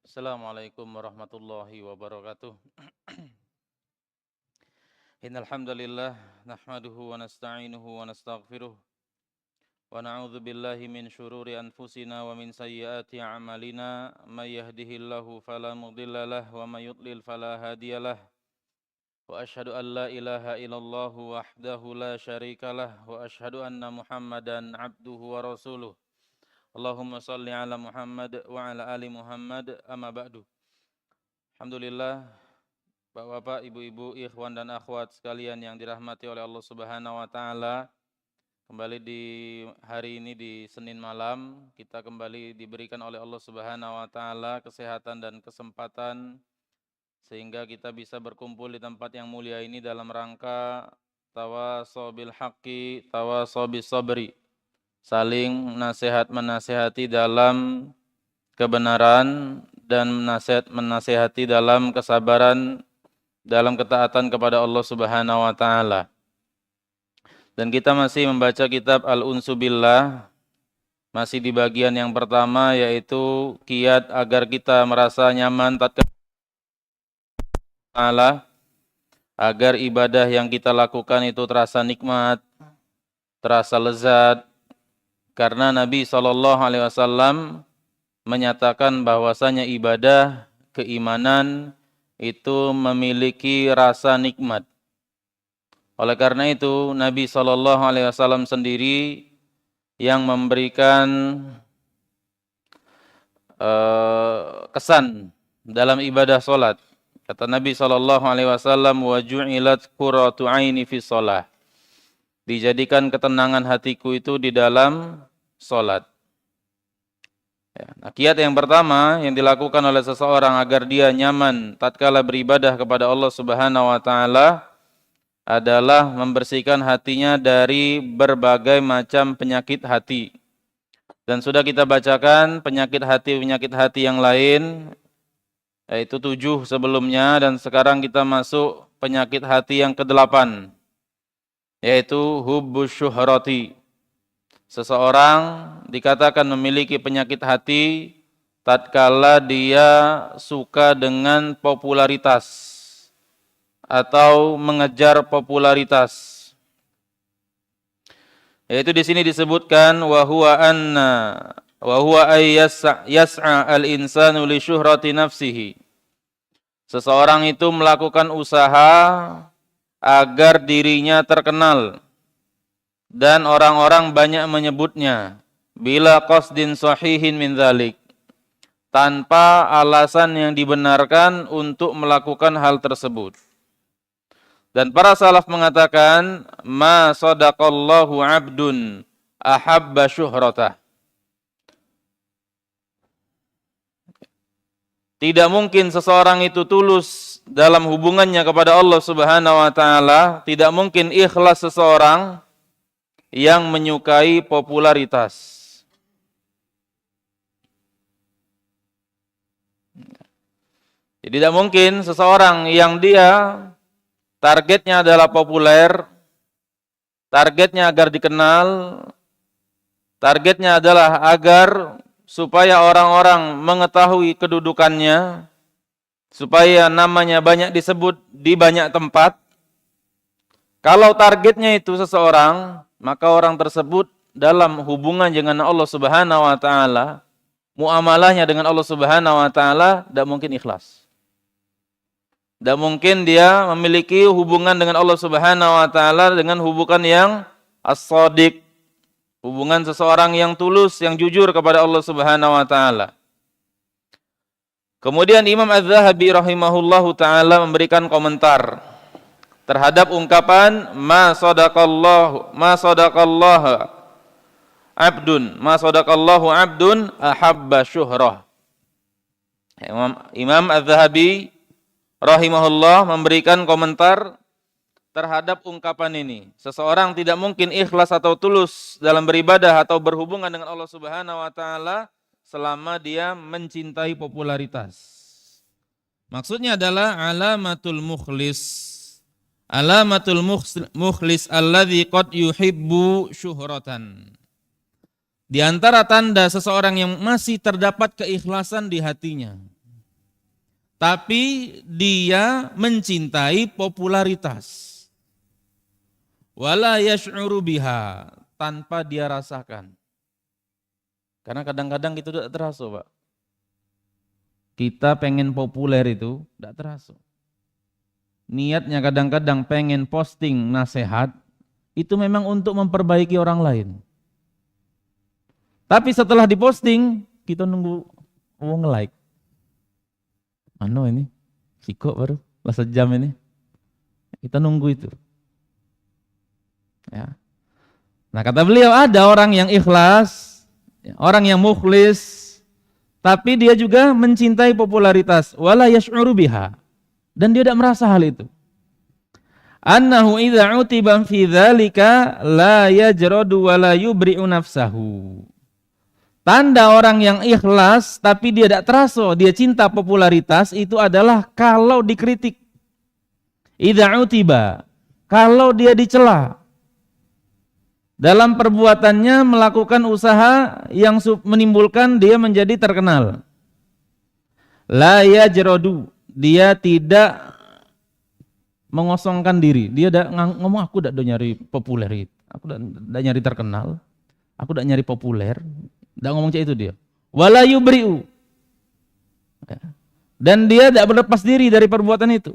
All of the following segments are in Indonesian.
Assalamualaikum warahmatullahi wabarakatuh. Innal hamdalillah nahmaduhu wa nasta'inuhu wa nastaghfiruh wa na'udzu billahi min syururi anfusina wa min sayyiati a'malina may yahdihillahu fala mudhillalah wa may yudlil fala hadiyalah wa asyhadu an la ilaha illallah wahdahu la syarikalah wa asyhadu anna Muhammadan abduhu wa rasuluh. Allahumma shalli ala Muhammad wa ala ali Muhammad amma ba'du. Alhamdulillah, Bapak-bapak, ibu-ibu, ikhwan dan akhwat sekalian yang dirahmati oleh Allah Subhanahu wa taala. Kembali di hari ini di Senin malam, kita kembali diberikan oleh Allah Subhanahu wa taala kesehatan dan kesempatan sehingga kita bisa berkumpul di tempat yang mulia ini dalam rangka tawasau bil haqqi, tawasau bis sabri. Saling menasehati dalam kebenaran dan menasehati dalam kesabaran dalam ketaatan kepada Allah Subhanahu wa taala. Dan kita masih membaca kitab Al-Unsu Billah, masih di bagian yang pertama, yaitu kiat agar kita merasa nyaman tatkala Allah, agar ibadah yang kita lakukan itu terasa nikmat, terasa lezat, karena Nabi SAW menyatakan bahwasanya ibadah keimanan itu memiliki rasa nikmat. Oleh karena itu Nabi SAW sendiri yang memberikan kesan dalam ibadah solat. Kata Nabi SAW, wa ju'ilat qurratu aini fi shalah. Dijadikan ketenangan hatiku itu di dalam solat. Ya, nah, kiat yang pertama yang dilakukan oleh seseorang agar dia nyaman tatkala beribadah kepada Allah Subhanahu wa taala adalah membersihkan hatinya dari berbagai macam penyakit hati. Dan sudah kita bacakan penyakit hati yang lain, yaitu 7 sebelumnya, dan sekarang kita masuk penyakit hati yang ke-8, yaitu hubbus syuhrati. Seseorang dikatakan memiliki penyakit hati tatkala dia suka dengan popularitas atau mengejar popularitas. Yaitu di sini disebutkan wa huwa yas'a al-insanu li syuhrati nafsihi. Seseorang itu melakukan usaha agar dirinya terkenal dan orang-orang banyak menyebutnya bila qasdin sahihin min dzalik, tanpa alasan yang dibenarkan untuk melakukan hal tersebut. Dan para salaf mengatakan ma sadaqallahu 'abdun ahabba syuhratah. Tidak mungkin seseorang itu tulus dalam hubungannya kepada Allah Subhanahu wa taala, tidak mungkin ikhlas seseorang yang menyukai popularitas. Jadi tidak mungkin seseorang yang dia targetnya adalah populer, targetnya agar dikenal, targetnya adalah agar supaya orang-orang mengetahui kedudukannya, supaya namanya banyak disebut di banyak tempat. Kalau targetnya itu seseorang, maka orang tersebut dalam hubungan dengan Allah Subhanahu wa taala, muamalahnya dengan Allah Subhanahu wa taala tidak mungkin ikhlas. Tidak mungkin dia memiliki hubungan dengan Allah Subhanahu wa taala dengan hubungan yang as-shadiq, hubungan seseorang yang tulus, yang jujur kepada Allah Subhanahu wa taala. Kemudian Imam Az-Zahabi rahimahullahu taala memberikan komentar terhadap ungkapan ma sadaqallahu abdun ahabba syuhrah. Imam Az-Zahabi rahimahullah memberikan komentar terhadap ungkapan ini. Seseorang tidak mungkin ikhlas atau tulus dalam beribadah atau berhubungan dengan Allah Subhanahu wa taala selama dia mencintai popularitas. Maksudnya adalah alamatul mukhlis. Alamatul mukhlis alladzi qad yuhibbu syuhratan. Di antara tanda seseorang yang masih terdapat keikhlasan di hatinya, tapi dia mencintai popularitas. Wala yash'uru biha, tanpa dia rasakan. Karena kadang-kadang itu tidak terasa, Pak. Kita pengen populer itu tidak terasa. Niatnya kadang-kadang pengen posting nasihat, itu memang untuk memperbaiki orang lain. Tapi setelah diposting, kita nunggu nge-like. Ano ini? Siko baru, lah sejam ini. Kita nunggu itu. Ya. Nah kata beliau ada orang yang ikhlas, orang yang mukhlis, tapi dia juga mencintai popularitas. Wala yash'uru biha. Dan dia tidak merasa hal itu. Annahu idza utiba fi dzalika la yajradu wa la yubri'u nafsahu. Tanda orang yang ikhlas tapi dia tidak terasa dia cinta popularitas itu adalah kalau dikritik. Idza utiba, kalau dia dicela. Dalam perbuatannya melakukan usaha yang menimbulkan dia menjadi terkenal. La yajradu, dia tidak mengosongkan diri. Dia tidak ngomong aku tidak nyari populer, aku tidak nyari terkenal, aku tidak nyari populer. Tidak ngomong cak itu dia. Wala yubri'u. Dan dia tidak berlepas diri dari perbuatan itu.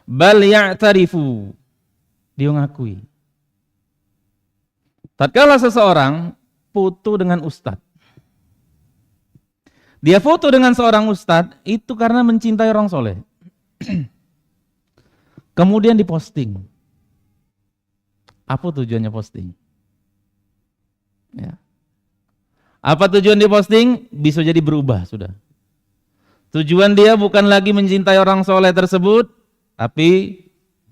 Bal ya'tarifu. Dia ngakui. Tatkala seseorang foto dengan ustadz. Dia foto dengan seorang ustadz itu karena mencintai orang soleh. Kemudian diposting. Apa tujuannya posting? Ya. Apa tujuan diposting? Bisa jadi berubah sudah. Tujuan dia bukan lagi mencintai orang soleh tersebut, tapi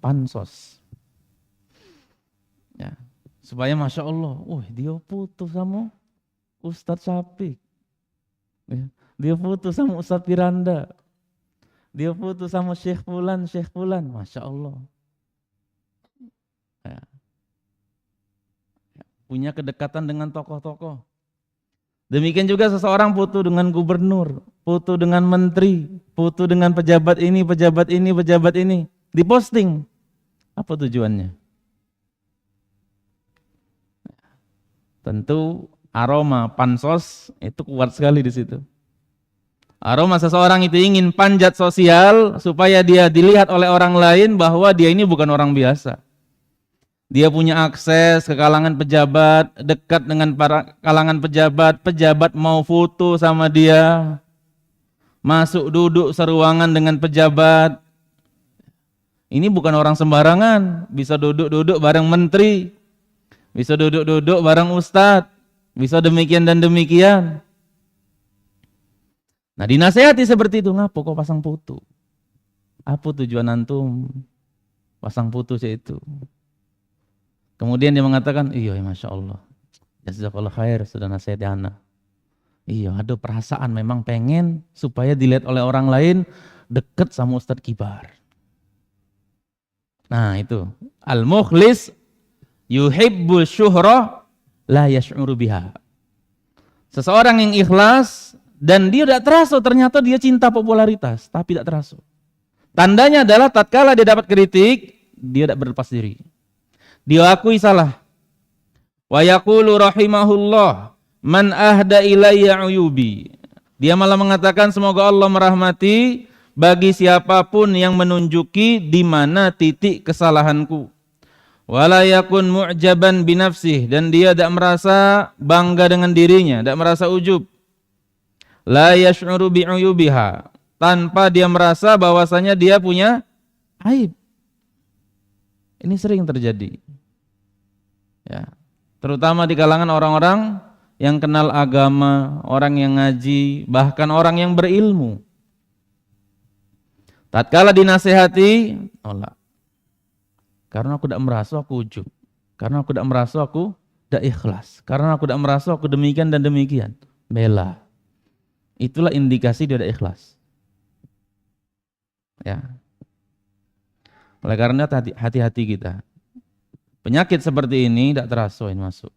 pansos. Ya. Supaya Masya Allah, dia putus sama Ustadz Syafiq. Ya. Dia putus sama Ustadz Piranda. Dia putus sama Syekh Fulan. Masya Allah. Ya. Punya kedekatan dengan tokoh-tokoh. Demikian juga seseorang foto dengan gubernur, foto dengan menteri, foto dengan pejabat ini, diposting. Apa tujuannya? Tentu aroma pansos itu kuat sekali di situ. Aroma seseorang itu ingin panjat sosial supaya dia dilihat oleh orang lain bahwa dia ini bukan orang biasa. Dia punya akses ke kalangan pejabat, dekat dengan para kalangan pejabat mau foto sama dia, masuk duduk seruangan dengan pejabat. Ini bukan orang sembarangan, bisa duduk-duduk bareng menteri, bisa duduk-duduk bareng ustadz, bisa demikian dan demikian. Nah dinasehati seperti itu, ngapa kok pasang foto? Apa tujuan antum pasang foto itu? Kemudian dia mengatakan, iya Masya Allah, jazakallah khair, sudah nasihati ana. Iya, ada perasaan memang pengen supaya dilihat oleh orang lain dekat sama Ustadz Kibar. Nah itu, al-mukhlis yuhibbu syuhrah la yash'uru biha. Seseorang yang ikhlas dan dia tidak terasa ternyata dia cinta popularitas, tapi tidak terasa. Tandanya adalah tatkala dia dapat kritik, dia tidak berlepas diri. Dia akui salah. Wa yaqulu rahimahullah man ahda ilayya uyubi. Dia malah mengatakan semoga Allah merahmati bagi siapapun yang menunjuki di mana titik kesalahanku. Wala yakun mu'jaban binafsih, dan dia tidak merasa bangga dengan dirinya, tidak merasa ujub. La yash'uru bi'uyubiha, tanpa dia merasa bahwasanya dia punya aib. Ini sering terjadi. Ya, terutama di kalangan orang-orang yang kenal agama, orang yang ngaji, bahkan orang yang berilmu. Tatkala dinasehati, nolak. Karena aku tidak merasa aku ujub. Karena aku tidak merasa aku tidak ikhlas. Karena aku tidak merasa aku demikian dan demikian. Bela. Itulah indikasi dia tidak ikhlas. Ya. Oleh karena hati-hati kita. Penyakit seperti ini tidak terasa ini masuk.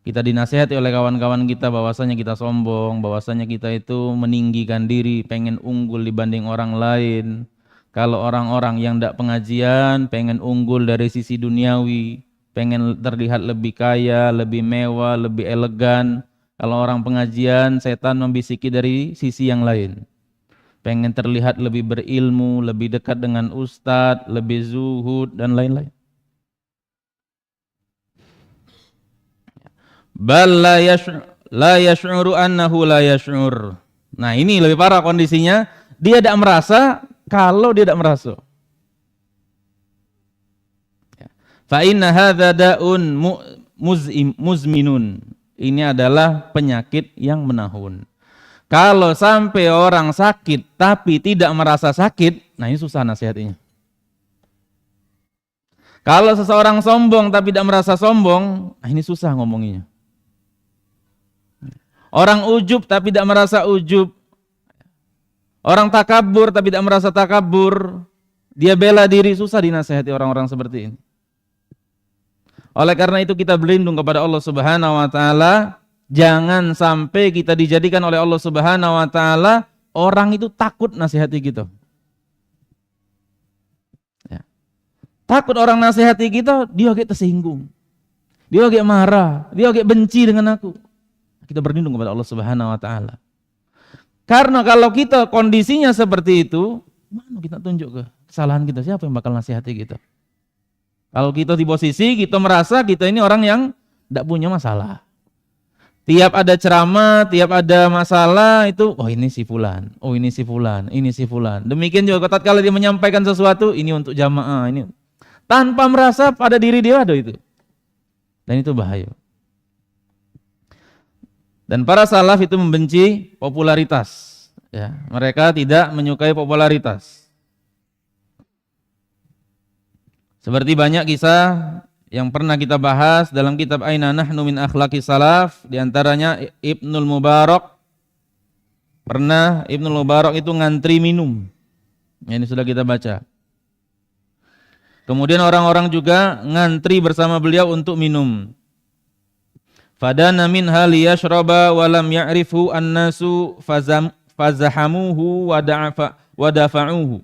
Kita dinasihati oleh kawan-kawan kita bahwasanya kita sombong, bahwasanya kita itu meninggikan diri, pengen unggul dibanding orang lain. Kalau orang-orang yang tidak pengajian, pengen unggul dari sisi duniawi, pengen terlihat lebih kaya, lebih mewah, lebih elegan. Kalau orang pengajian, setan membisiki dari sisi yang lain. Pengen terlihat lebih berilmu, lebih dekat dengan ustadz, lebih zuhud, dan lain-lain. Bal la yash'uru annahu la yash'ur. Nah ini lebih parah kondisinya. Dia tidak merasa kalau dia tidak merasa. Fa inna hadza da'un muzminun. Ini adalah penyakit yang menahun. Kalau sampai orang sakit tapi tidak merasa sakit, nah ini susah nasihatnya. Kalau seseorang sombong tapi tidak merasa sombong, nah ini susah ngomonginya. Orang ujub tapi tidak merasa ujub. Orang takabur tapi tidak merasa takabur. Dia bela diri, susah dinasihati orang-orang seperti ini. Oleh karena itu kita berlindung kepada Allah Subhanahu wa taala, jangan sampai kita dijadikan oleh Allah Subhanahu wa taala orang itu takut nasihati kita. Ya. Takut orang nasihati kita, dia agak tersinggung. Dia agak marah, dia agak benci dengan aku. Kita berlindung kepada Allah Subhanahu wa taala. Karena kalau kita kondisinya seperti itu, mana kita tunjuk ke kesalahan kita, siapa yang bakal nasihati kita? Kalau kita di posisi kita merasa kita ini orang yang tidak punya masalah. Tiap ada ceramah, tiap ada masalah itu, oh ini si fulan, oh ini si fulan, ini si fulan. Demikian juga tatkala dia menyampaikan sesuatu, ini untuk jamaah, ini tanpa merasa pada diri dia ada itu. Dan itu bahaya. Dan para salaf itu membenci popularitas. Ya, mereka tidak menyukai popularitas. Seperti banyak kisah yang pernah kita bahas dalam kitab Aina Nahnu min Akhlaqis Salaf, di antaranya Ibnul Mubarak. Pernah Ibnul Mubarak itu ngantri minum. Ini sudah kita baca. Kemudian orang-orang juga ngantri bersama beliau untuk minum. Fadana minha liyashraba wa lam ya'rifu an-nasu fazahamuhu wa dafa'uhu.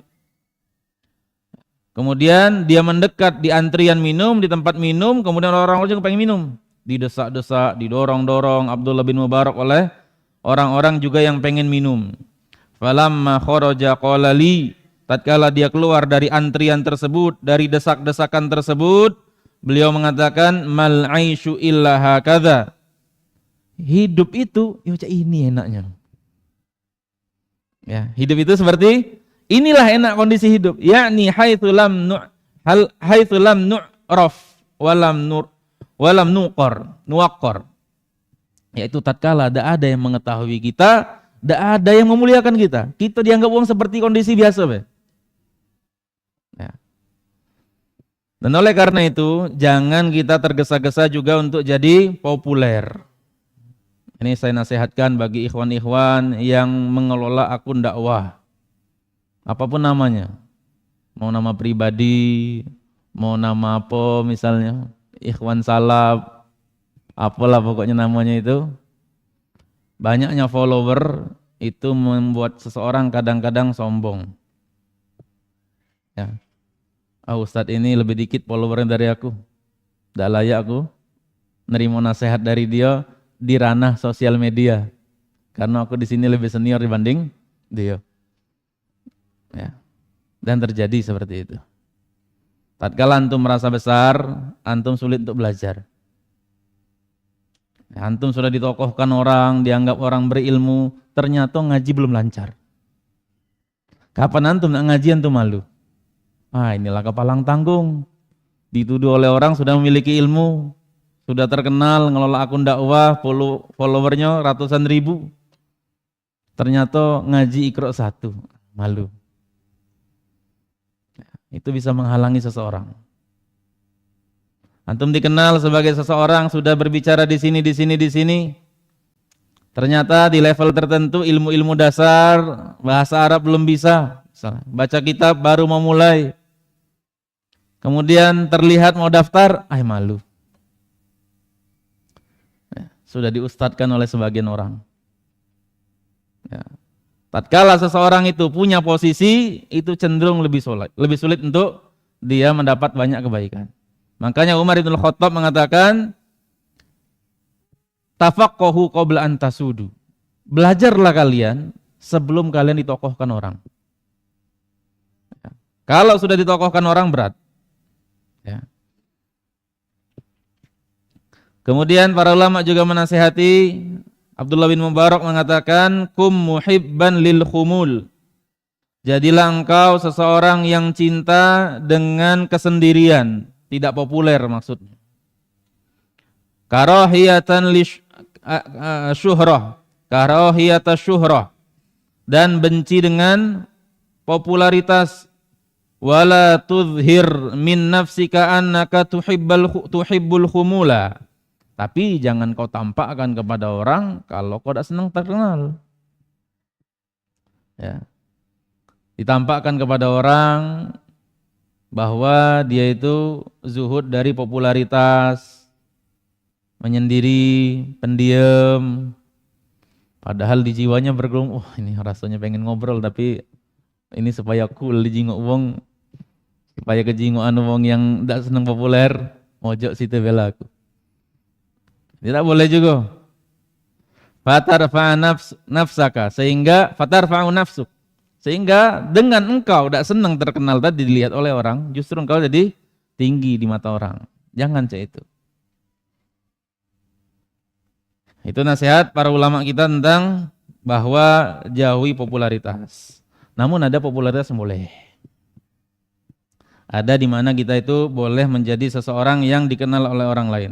Kemudian dia mendekat di antrian minum, di tempat minum, kemudian orang-orang juga pengen minum. Didesak-desak, didorong-dorong Abdullah bin Mubarak oleh orang-orang juga yang pengen minum. Falamma kharaja qala li, tatkala dia keluar dari antrian tersebut, dari desak-desakan tersebut, beliau mengatakan mal aisyu illa hakadha. Hidup itu ya ini enaknya. Ya, hidup itu seperti inilah enak kondisi hidup. Yakni haitsu lam nu'raf walam nuqar. Yaitu tatkala ada yang mengetahui kita, ada yang memuliakan kita. Kita dianggap orang seperti kondisi biasa, Be. Ya. Dan oleh karena itu, jangan kita tergesa-gesa juga untuk jadi populer. Ini saya nasihatkan bagi ikhwan-ikhwan yang mengelola akun dakwah. Apapun namanya. Mau nama pribadi, mau nama apa misalnya, Ikhwan Salaf, apalah pokoknya namanya itu. Banyaknya follower itu membuat seseorang kadang-kadang sombong. Ya. Ustadz ini lebih dikit followernya dari aku. Tidak layak aku nerima nasihat dari dia di ranah sosial media. Karena aku di sini lebih senior dibanding dia. Ya. Dan terjadi seperti itu. Tatkala antum merasa besar, antum sulit untuk belajar. Ya, antum sudah ditokohkan orang, dianggap orang berilmu, ternyata ngaji belum lancar. Kapan antum nak ngaji antum malu? Inilah kepalang tanggung. Dituduh oleh orang sudah memiliki ilmu, sudah terkenal, ngelola akun dakwah, followernya ratusan ribu. Ternyata ngaji Iqra 1, malu. Itu bisa menghalangi seseorang. Antum dikenal sebagai seseorang sudah berbicara di sini. Ternyata di level tertentu ilmu-ilmu dasar bahasa Arab belum bisa. Baca kitab baru mau mulai. Kemudian terlihat mau daftar, malu. Sudah diustadkan oleh sebagian orang. Ya. Tatkala seseorang itu punya posisi, itu cenderung lebih sulit untuk dia mendapat banyak kebaikan. Makanya Umar bin Khattab mengatakan, tafaqqahu qabla an tasudu. Belajarlah kalian sebelum kalian ditokohkan orang. Kalau sudah ditokohkan orang berat. Ya. Kemudian para ulama juga menasihati, Abdullah bin Mubarak mengatakan, kum muhibban lil khumul. Jadilah engkau seseorang yang cinta dengan kesendirian, tidak populer maksudnya. Karahiyatan syuhrah, karahiyata syuhrah, dan benci dengan popularitas. Wala tudhir min nafsika annaka tuhibbul khumula. Tapi jangan kau tampakkan kepada orang kalau kau tidak senang terkenal. Ya. Ditampakkan kepada orang bahwa dia itu zuhud dari popularitas, menyendiri, pendiam. Padahal di jiwanya bergelung, ini rasanya pengen ngobrol tapi ini supaya cool dijinguk wong. Supaya kejingoan wong yang tidak senang populer, mojok situ bela aku. Tidak boleh juga. Fatarfa nafsaka, sehingga fatarfa'u nafsuk. Sehingga dengan engkau tidak senang terkenal tadi dilihat oleh orang, justru engkau jadi tinggi di mata orang. Jangan cek itu. Itu nasihat para ulama kita tentang bahwa jauhi popularitas. Namun ada popularitas yang boleh. Ada di mana kita itu boleh menjadi seseorang yang dikenal oleh orang lain.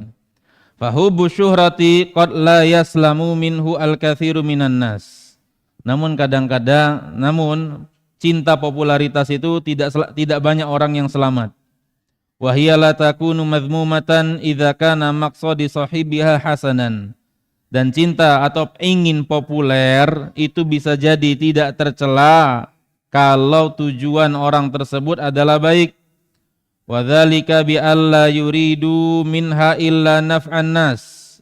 Fahubu syuhrati qad la yaslamu minhu al-katsiru minan nas. Namun kadang-kadang, cinta popularitas itu tidak banyak orang yang selamat. Wa hiya la takunu madhmumatan idza kana maqsadi sahibiha hasanan. Dan cinta atau ingin populer itu bisa jadi tidak tercela kalau tujuan orang tersebut adalah baik. Wa dzalika bi alla yuridu minha illa naf'an nas.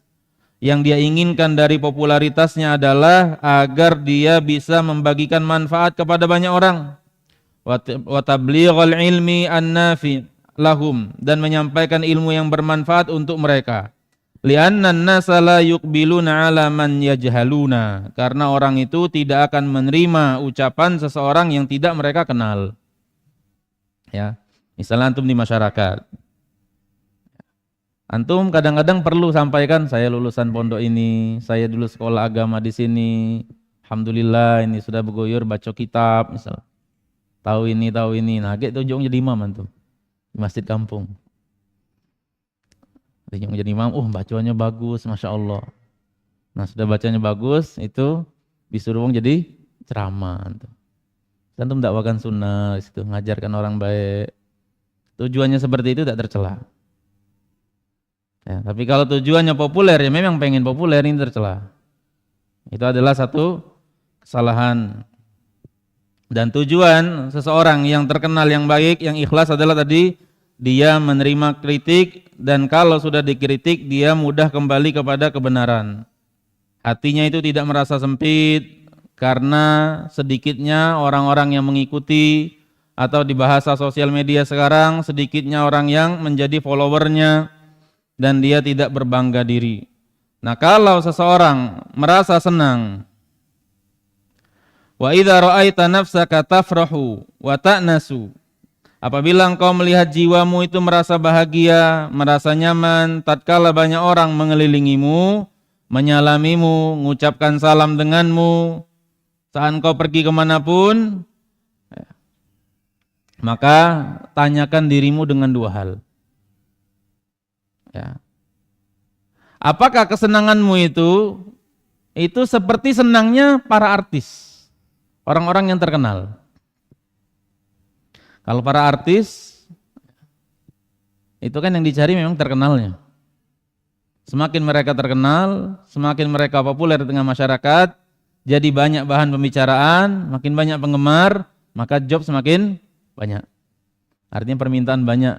Yang dia inginkan dari popularitasnya adalah agar dia bisa membagikan manfaat kepada banyak orang. Wa tablighul ilmi an-nafi lahum, dan menyampaikan ilmu yang bermanfaat untuk mereka. Li'anna an-nasa la yuqbiluna 'ala man yajhaluna, karena orang itu tidak akan menerima ucapan seseorang yang tidak mereka kenal. Ya. Misalnya antum di masyarakat, antum kadang-kadang perlu sampaikan, saya lulusan pondok ini, saya dulu sekolah agama di sini, alhamdulillah ini sudah bergoyor baca kitab, misal, tahu ini, nah gitu ujungnya jadi imam antum di masjid kampung, ujung jadi imam, bacanya bagus, masya Allah. Nah sudah bacanya bagus, itu disuruh jadi ceramah, antum dakwakan sunnah, itu ngajarkan orang baik. Tujuannya seperti itu tidak tercela. Ya, tapi kalau tujuannya populer, ya memang pengen populer, ini tercela. Itu adalah satu kesalahan. Dan tujuan seseorang yang terkenal, yang baik, yang ikhlas adalah tadi dia menerima kritik, dan kalau sudah dikritik dia mudah kembali kepada kebenaran. Hatinya itu tidak merasa sempit karena sedikitnya orang-orang yang mengikuti, atau di bahasa sosial media sekarang sedikitnya orang yang menjadi followernya dan dia tidak berbangga diri. Nah, kalau seseorang merasa senang, wa idza ra'aita nafsaka tafrahu wa ta'nasu, apabila engkau melihat jiwamu itu merasa bahagia, merasa nyaman tatkala banyak orang mengelilingimu, menyalamimu, mengucapkan salam denganmu saat engkau pergi kemanapun, maka tanyakan dirimu dengan dua hal. Ya. Apakah kesenanganmu itu seperti senangnya para artis, orang-orang yang terkenal? Kalau para artis itu kan yang dicari memang terkenalnya. Semakin mereka terkenal, semakin mereka populer dengan masyarakat, jadi banyak bahan pembicaraan, makin banyak penggemar, maka job semakin banyak. Artinya permintaan banyak.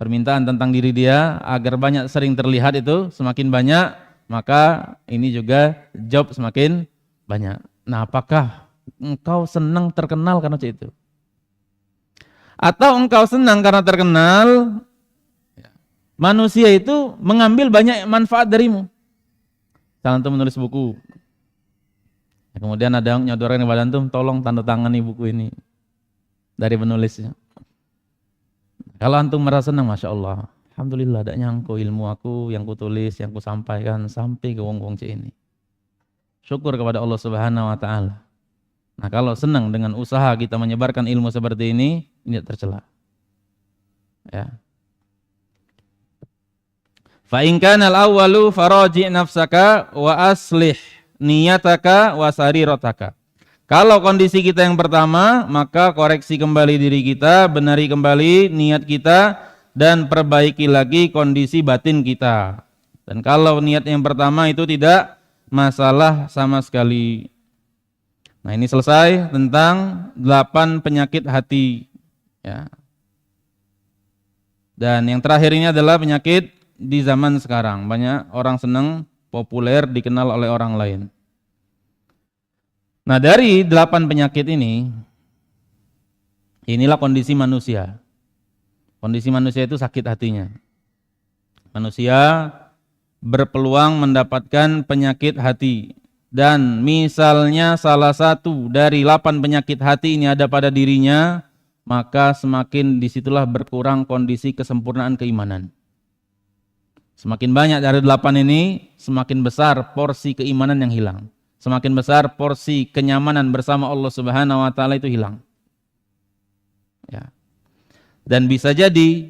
Permintaan tentang diri dia agar banyak sering terlihat itu semakin banyak, maka ini juga job semakin banyak. Nah, apakah engkau senang terkenal karena itu? Atau engkau senang karena terkenal, manusia itu mengambil banyak manfaat darimu. Misalnya antum menulis buku, kemudian ada yang nyodorin kepada antum, tolong tanda tangani buku ini dari penulisnya. Kalau antum merasa senang, Masya Allah, Alhamdulillah, ada nyangko ilmu aku yang kutulis, yang kusampaikan sampai ke wong-wong ini. Syukur kepada Allah Subhanahu wa Ta'ala. Nah, kalau senang dengan usaha kita menyebarkan ilmu seperti ini tercela. Ya. Fa in kana al-awwalu faraji' nafsaka wa aslih niyataka wa sarirataka. Kalau kondisi kita yang pertama, maka koreksi kembali diri kita, benari kembali niat kita, dan perbaiki lagi kondisi batin kita. Dan kalau niat yang pertama itu tidak masalah sama sekali. Nah, ini selesai tentang 8 penyakit hati. Ya. Dan yang terakhir ini adalah penyakit di zaman sekarang. Banyak orang senang populer, dikenal oleh orang lain. Nah, dari 8 penyakit ini, inilah kondisi manusia. Kondisi manusia itu sakit hatinya. Manusia berpeluang mendapatkan penyakit hati. Dan misalnya salah satu dari 8 penyakit hati ini ada pada dirinya, maka semakin disitulah berkurang kondisi kesempurnaan keimanan. Semakin banyak dari 8 ini, semakin besar porsi keimanan yang hilang. Semakin besar porsi kenyamanan bersama Allah Subhanahu wa Ta'ala itu hilang. Ya. Dan bisa jadi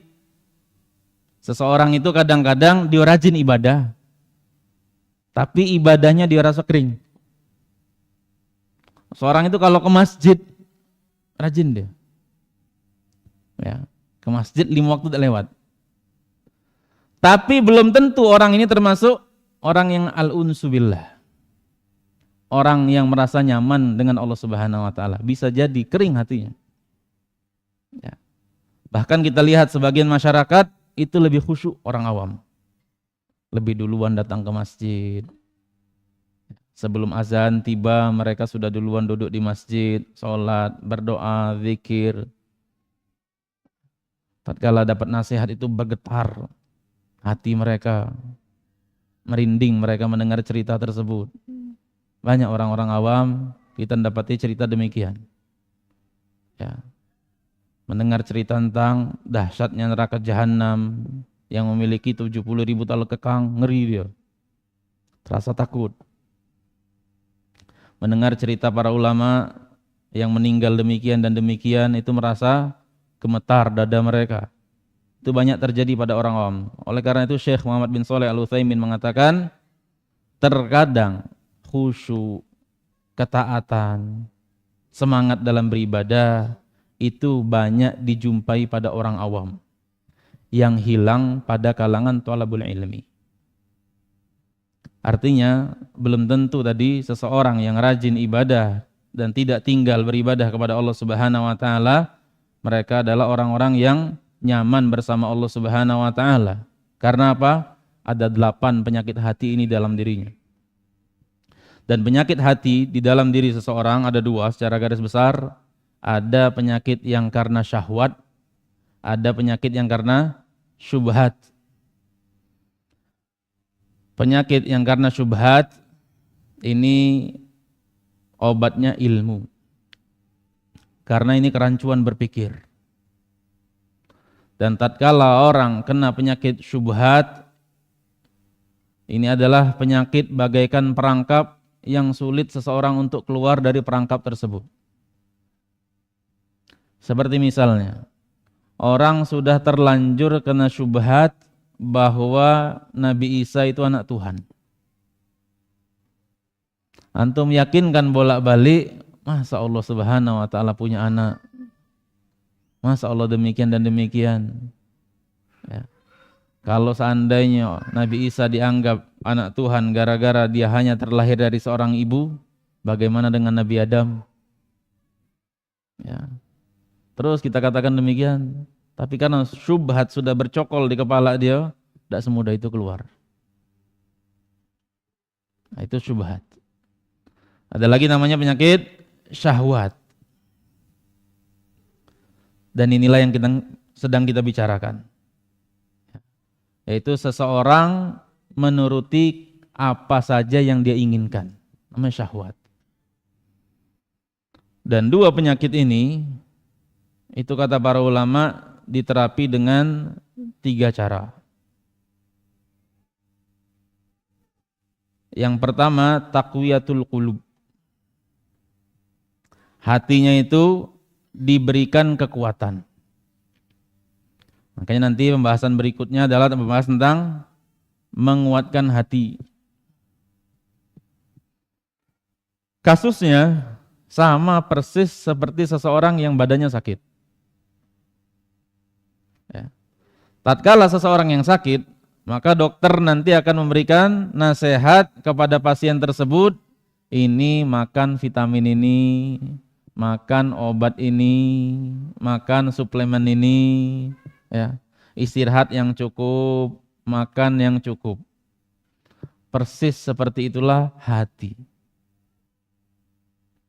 seseorang itu kadang-kadang dia rajin ibadah, tapi ibadahnya dia rasa kering. Seorang itu kalau ke masjid rajin dia. Ya, ke masjid 5 waktu tak lewat. Tapi belum tentu orang ini termasuk orang yang al-unsu billah. Orang yang merasa nyaman dengan Allah Subhanahu wa Ta'ala. Bisa jadi kering hatinya. Ya. Bahkan kita lihat sebagian masyarakat itu lebih khusyuk orang awam. Lebih duluan datang ke masjid. Sebelum azan tiba, mereka sudah duluan duduk di masjid, sholat, berdoa, zikir. Tatkala dapat nasihat itu bergetar hati mereka, merinding mereka mendengar cerita tersebut. Banyak orang-orang awam kita mendapati cerita demikian. Ya. Mendengar cerita tentang dahsyatnya neraka jahanam yang memiliki 70.000 tahun kekang, ngeri dia. Terasa takut. Mendengar cerita para ulama yang meninggal demikian dan demikian, itu merasa gemetar dada mereka. Itu banyak terjadi pada orang awam. Oleh karena itu Syekh Muhammad bin Shalih Al-Utsaimin mengatakan, terkadang khusyuk, ketaatan, semangat dalam beribadah itu banyak dijumpai pada orang awam, yang hilang pada kalangan thalabul ilmi. Artinya belum tentu tadi seseorang yang rajin ibadah dan tidak tinggal beribadah kepada Allah Subhanahu wa Ta'ala, mereka adalah orang-orang yang nyaman bersama Allah Subhanahu wa Ta'ala. Karena apa? Ada 8 penyakit hati ini dalam dirinya. Dan penyakit hati di dalam diri seseorang ada 2 secara garis besar. Ada penyakit yang karena syahwat, ada penyakit yang karena syubhat. Penyakit yang karena syubhat ini obatnya ilmu. Karena ini kerancuan berpikir. Dan tatkala orang kena penyakit syubhat, ini adalah penyakit bagaikan perangkap yang sulit seseorang untuk keluar dari perangkap tersebut. Seperti misalnya, orang sudah terlanjur kena syubhat bahwa Nabi Isa itu anak Tuhan. Antum yakinkan bolak-balik, masa Allah Subhanahu wa Ta'ala punya anak? Masa Allah demikian dan demikian? Ya. Kalau seandainya Nabi Isa dianggap anak Tuhan gara-gara dia hanya terlahir dari seorang ibu, bagaimana dengan Nabi Adam? Ya. Terus kita katakan demikian, tapi karena syubhat sudah bercokol di kepala dia, tidak semudah itu keluar. Nah, itu syubhat. Ada lagi namanya penyakit syahwat. Dan inilah yang sedang kita bicarakan. Yaitu seseorang menuruti apa saja yang dia inginkan. Namanya syahwat. Dan dua penyakit ini, itu kata para ulama, diterapi dengan 3 cara. Yang pertama, taqwiyatul qulub. Hatinya itu diberikan kekuatan. Makanya nanti pembahasan berikutnya adalah membahas tentang menguatkan hati. Kasusnya sama persis seperti seseorang yang badannya sakit. Ya. Tatkala seseorang yang sakit, maka dokter nanti akan memberikan nasihat kepada pasien tersebut, ini makan vitamin ini, makan obat ini, makan suplemen ini, ya. Istirahat yang cukup, makan yang cukup. Persis seperti itulah hati.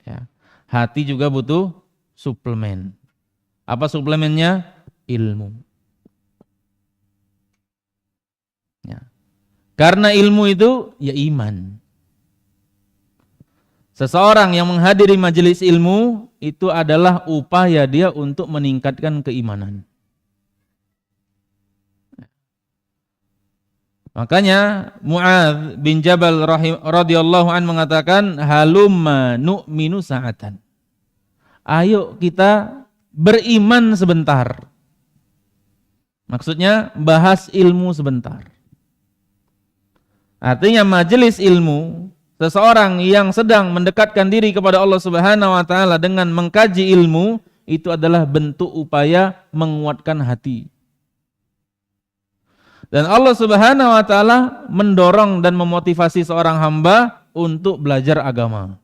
Ya. Hati juga butuh suplemen. Apa suplemennya? Ilmu. Ya. Karena ilmu itu ya iman. Seseorang yang menghadiri majelis ilmu itu adalah upaya dia untuk meningkatkan keimanan. Makanya Mu'adz bin Jabal radhiyallahu an mengatakan, halumma nu'minu sa'atan. Ayo kita beriman sebentar. Maksudnya bahas ilmu sebentar. Artinya majelis ilmu, seseorang yang sedang mendekatkan diri kepada Allah Subhanahu wa taala dengan mengkaji ilmu, itu adalah bentuk upaya menguatkan hati. Dan Allah Subhanahu wa taala mendorong dan memotivasi seorang hamba untuk belajar agama.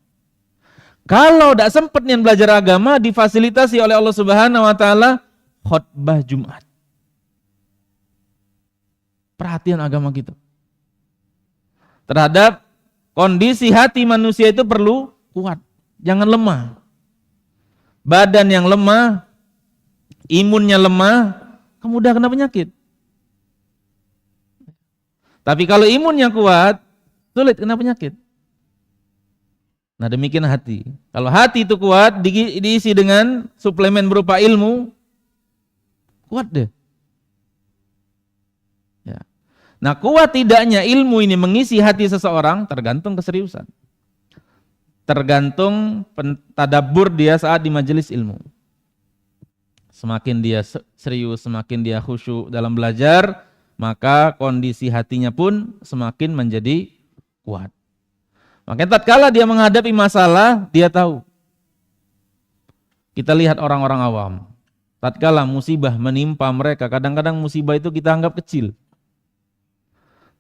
Kalau tidak sempat nih belajar agama, difasilitasi oleh Allah Subhanahu wa taala khutbah Jumat. Perhatian agama kita terhadap kondisi hati manusia itu perlu kuat, jangan lemah. Badan yang lemah, imunnya lemah, mudah kena penyakit. Tapi kalau imunnya kuat, sulit kena penyakit. Nah demikian hati. Kalau hati itu kuat, diisi dengan suplemen berupa ilmu, kuat deh. Ya. Nah kuat tidaknya ilmu ini mengisi hati seseorang tergantung keseriusan. Tergantung tadabbur dia saat di majelis ilmu. Semakin dia serius, semakin dia khusyuk dalam belajar, maka kondisi hatinya pun semakin menjadi kuat. Makanya tatkala dia menghadapi masalah, dia tahu. Kita lihat orang-orang awam. Tatkala musibah menimpa mereka, kadang-kadang musibah itu kita anggap kecil.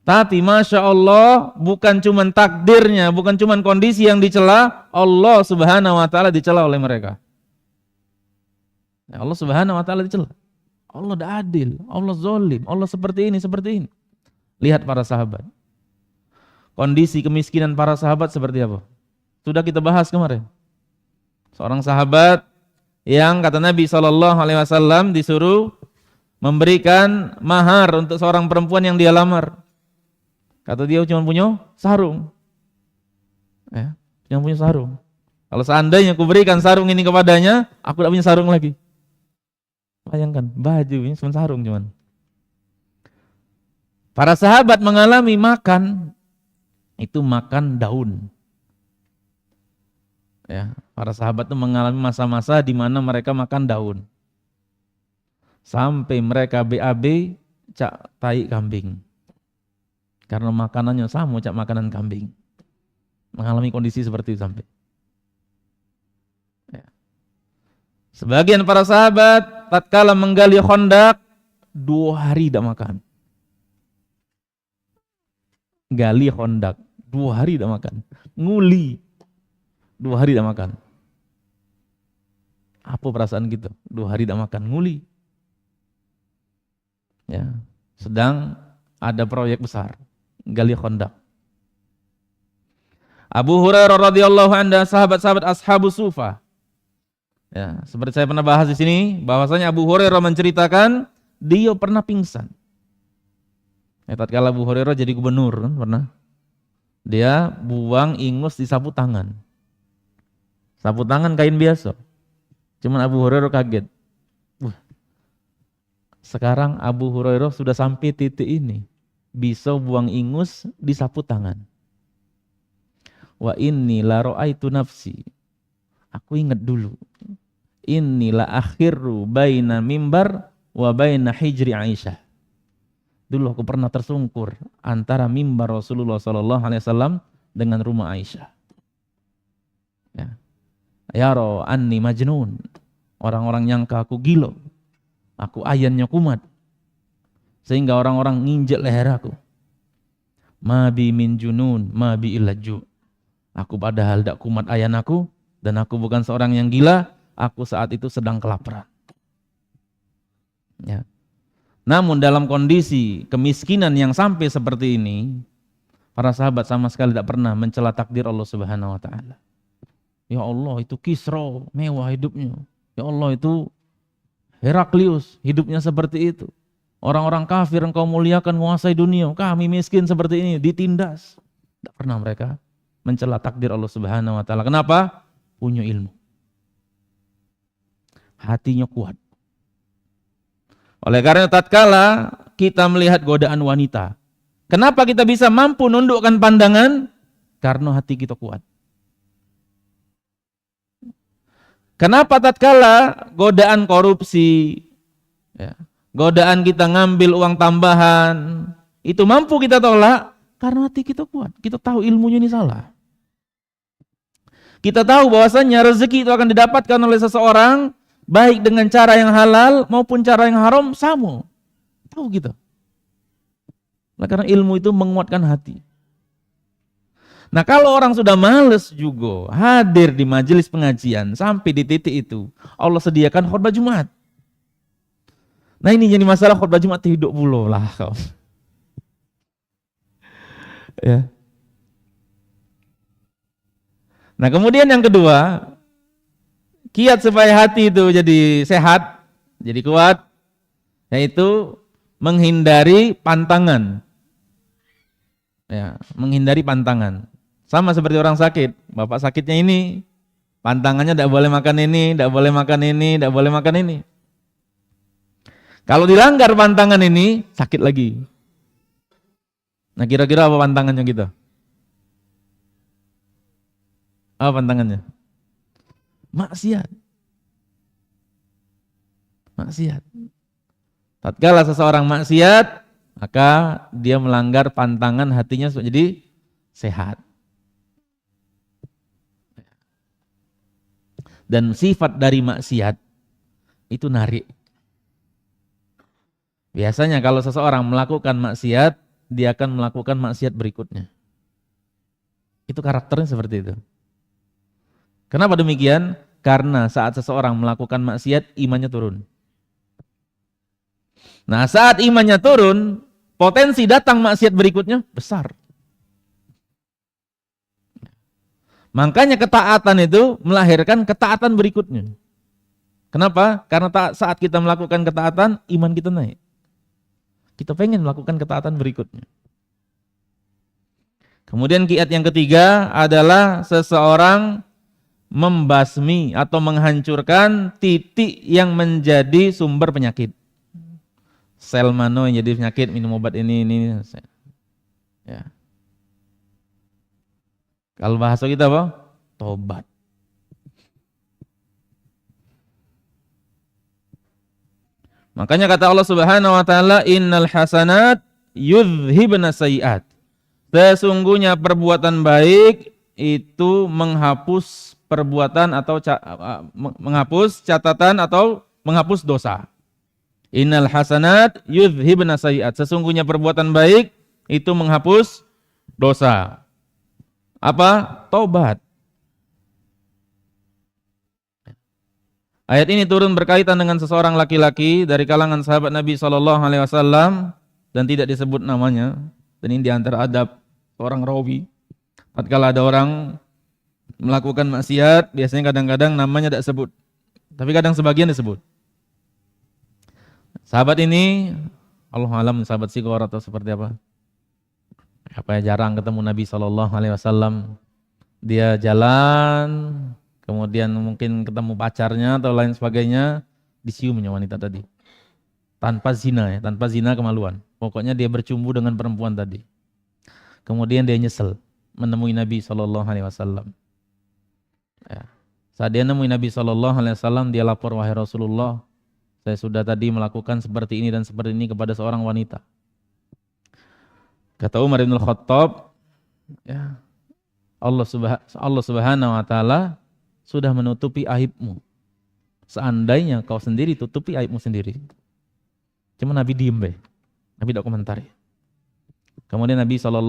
Tapi Masya Allah, bukan cuma takdirnya, bukan cuma kondisi yang dicela, Allah Subhanahu wa taala dicela oleh mereka. Allah Subhanahu wa taala dicela. Allah tidak adil, Allah zalim, Allah seperti ini. Lihat para sahabat. Kondisi kemiskinan para sahabat seperti apa? Sudah kita bahas kemarin. Seorang sahabat yang kata Nabi SAW disuruh memberikan mahar untuk seorang perempuan yang dia lamar. Kata dia cuma punya sarung. Ya, cuma punya sarung. Kalau seandainya aku berikan sarung ini kepadanya, aku tidak punya sarung lagi. Bayangkan, baju ini cuma sarung cuman. Para sahabat mengalami makan, itu makan daun. Ya, para sahabat itu mengalami masa-masa di mana mereka makan daun. Sampai mereka BAB cak tai kambing. Karena makanannya sama cak makanan kambing. Mengalami kondisi seperti itu sampai. Ya. Sebagian para sahabat tatkala menggali Khandaq 2 hari tidak makan. Gali Khandaq 2 hari tidak makan. Nguli 2 hari tidak makan. Apa perasaan kita? 2 hari tidak makan, nguli. Ya, sedang ada proyek besar, gali Khandaq. Abu Hurairah radhiyallahu anhu, sahabat-sahabat ashabus sufa. Ya, seperti saya pernah bahas di sini, bahwasanya Abu Hurairah menceritakan dia pernah pingsan. Ya, tatkala Abu Hurairah jadi gubernur kan pernah. Dia buang ingus di sapu tangan. Sapu tangan kain biasa. Cuman Abu Hurairah kaget. Sekarang Abu Hurairah sudah sampai titik ini. Bisa buang ingus di sapu tangan. Wa inni la ra'aitu nafsi. Aku ingat dulu. Inilah akhiru baina mimbar wa baina hijri Aisyah. Dulu aku pernah tersungkur antara mimbar Rasulullah SAW dengan rumah Aisyah. Ya. Yaro anni majnun. Orang-orang nyangka aku gila. Aku ayannya kumat. Sehingga orang-orang nginjek leher aku. Ma bi min junun, ma bi illaju. Aku padahal tidak kumat ayan aku, dan aku bukan seorang yang gila. Aku saat itu sedang kelaparan. Ya. Namun dalam kondisi kemiskinan yang sampai seperti ini, para sahabat sama sekali tidak pernah mencela takdir Allah Subhanahu wa taala. Ya Allah, itu Kisra, mewah hidupnya. Ya Allah, itu Heraklius, hidupnya seperti itu. Orang-orang kafir engkau muliakan menguasai dunia, kami miskin seperti ini, ditindas. Tidak pernah mereka mencela takdir Allah Subhanahu wa taala. Kenapa? Punya ilmu. Hatinya kuat. Oleh karena tatkala kita melihat godaan wanita, kenapa kita bisa mampu nundukkan pandangan? Karena hati kita kuat. Kenapa tatkala godaan korupsi, ya, godaan kita ngambil uang tambahan, itu mampu kita tolak? Karena hati kita kuat. Kita tahu ilmunya ini salah. Kita tahu bahwasannya rezeki itu akan didapatkan oleh seseorang baik dengan cara yang halal maupun cara yang haram, sama. Tahu kita. Nah, karena ilmu itu menguatkan hati. Nah, kalau orang sudah males juga hadir di majelis pengajian sampai di titik itu, Allah sediakan khutbah Jumat. Nah, ini jadi masalah khutbah Jumat hidup pula lah kau. Ya. Nah, kemudian yang kedua, kiat supaya hati itu jadi sehat, jadi kuat, yaitu menghindari pantangan. Ya, menghindari pantangan. Sama seperti orang sakit. Bapak sakitnya ini, pantangannya tidak boleh makan ini, tidak boleh makan ini, tidak boleh makan ini. Kalau dilanggar pantangan ini, sakit lagi. Nah, kira-kira apa pantangannya kita? Apa pantangannya? Maksiat. Maksiat. Tatkala seseorang maksiat, maka dia melanggar pantangan hatinya jadi sehat. Dan sifat dari maksiat itu narik. Biasanya kalau seseorang melakukan maksiat, dia akan melakukan maksiat berikutnya. Itu karakternya seperti itu. Kenapa demikian? Karena saat seseorang melakukan maksiat, imannya turun. Nah, saat imannya turun, potensi datang maksiat berikutnya besar. Makanya ketaatan itu melahirkan ketaatan berikutnya. Kenapa? Karena saat kita melakukan ketaatan, iman kita naik. Kita pengen melakukan ketaatan berikutnya. Kemudian kiat yang ketiga adalah seseorang membasmi atau menghancurkan titik yang menjadi sumber penyakit. Sel mano yang jadi penyakit, minum obat ini. Ya. Kalau bahasa kita apa? Tobat. Makanya kata Allah Subhanahu wa taala, innal hasanat yudhhibna sayiat. Sesungguhnya perbuatan baik itu menghapus perbuatan atau menghapus catatan atau menghapus dosa. Innal hasanat yudhhibna sayiat. Sesungguhnya perbuatan baik itu menghapus dosa. Apa? Tobat. Ayat ini turun berkaitan dengan seseorang laki-laki dari kalangan sahabat Nabi SAW dan tidak disebut namanya. Dan ini diantara adab seorang rawi. Tatkala ada orang melakukan maksiat, biasanya kadang-kadang namanya tidak disebut, tapi kadang sebagian disebut. Sahabat ini, Allah alam sahabat Siqor atau seperti apa? Apa ya, jarang ketemu Nabi SAW. Dia jalan, kemudian mungkin ketemu pacarnya atau lain sebagainya, disiumnya wanita tadi. Tanpa zina ya, tanpa zina kemaluan. Pokoknya dia bercumbu dengan perempuan tadi. Kemudian dia nyesel menemui Nabi SAW. Ya. Saat dia menemui Nabi SAW, dia lapor, wahai Rasulullah, saya sudah tadi melakukan seperti ini dan seperti ini kepada seorang wanita. Kata Umar bin Khattab, ya, Allah Subhanahu wa taala sudah menutupi aibmu. Seandainya kau sendiri tutupi aibmu sendiri. Cuma Nabi diem be. Nabi tidak komentari. Kemudian Nabi SAW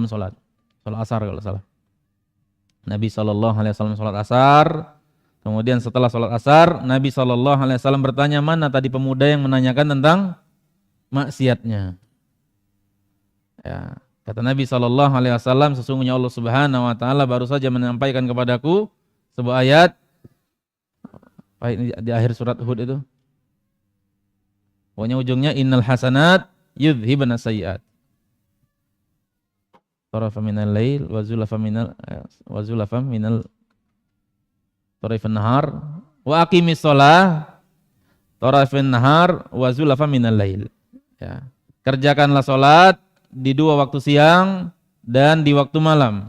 sholat asar kalau salah. Nabi SAW sholat asar. Kemudian setelah sholat asar, Nabi SAW bertanya, mana tadi pemuda yang menanyakan tentang maksiatnya. Ya, kata Nabi SAW, sesungguhnya Allah Subhanahu wa taala baru saja menyampaikan kepadaku sebuah ayat di akhir surat Hud itu. Pokoknya ujungnya innal hasanat yudhibna sayyi'at. Tarafa minal lail wa zulafam minal tarafin nahar wa aqimis shalah tarafin nahar wa zulafam minal lail. Ya. Kerjakanlah salat di dua waktu siang dan di waktu malam.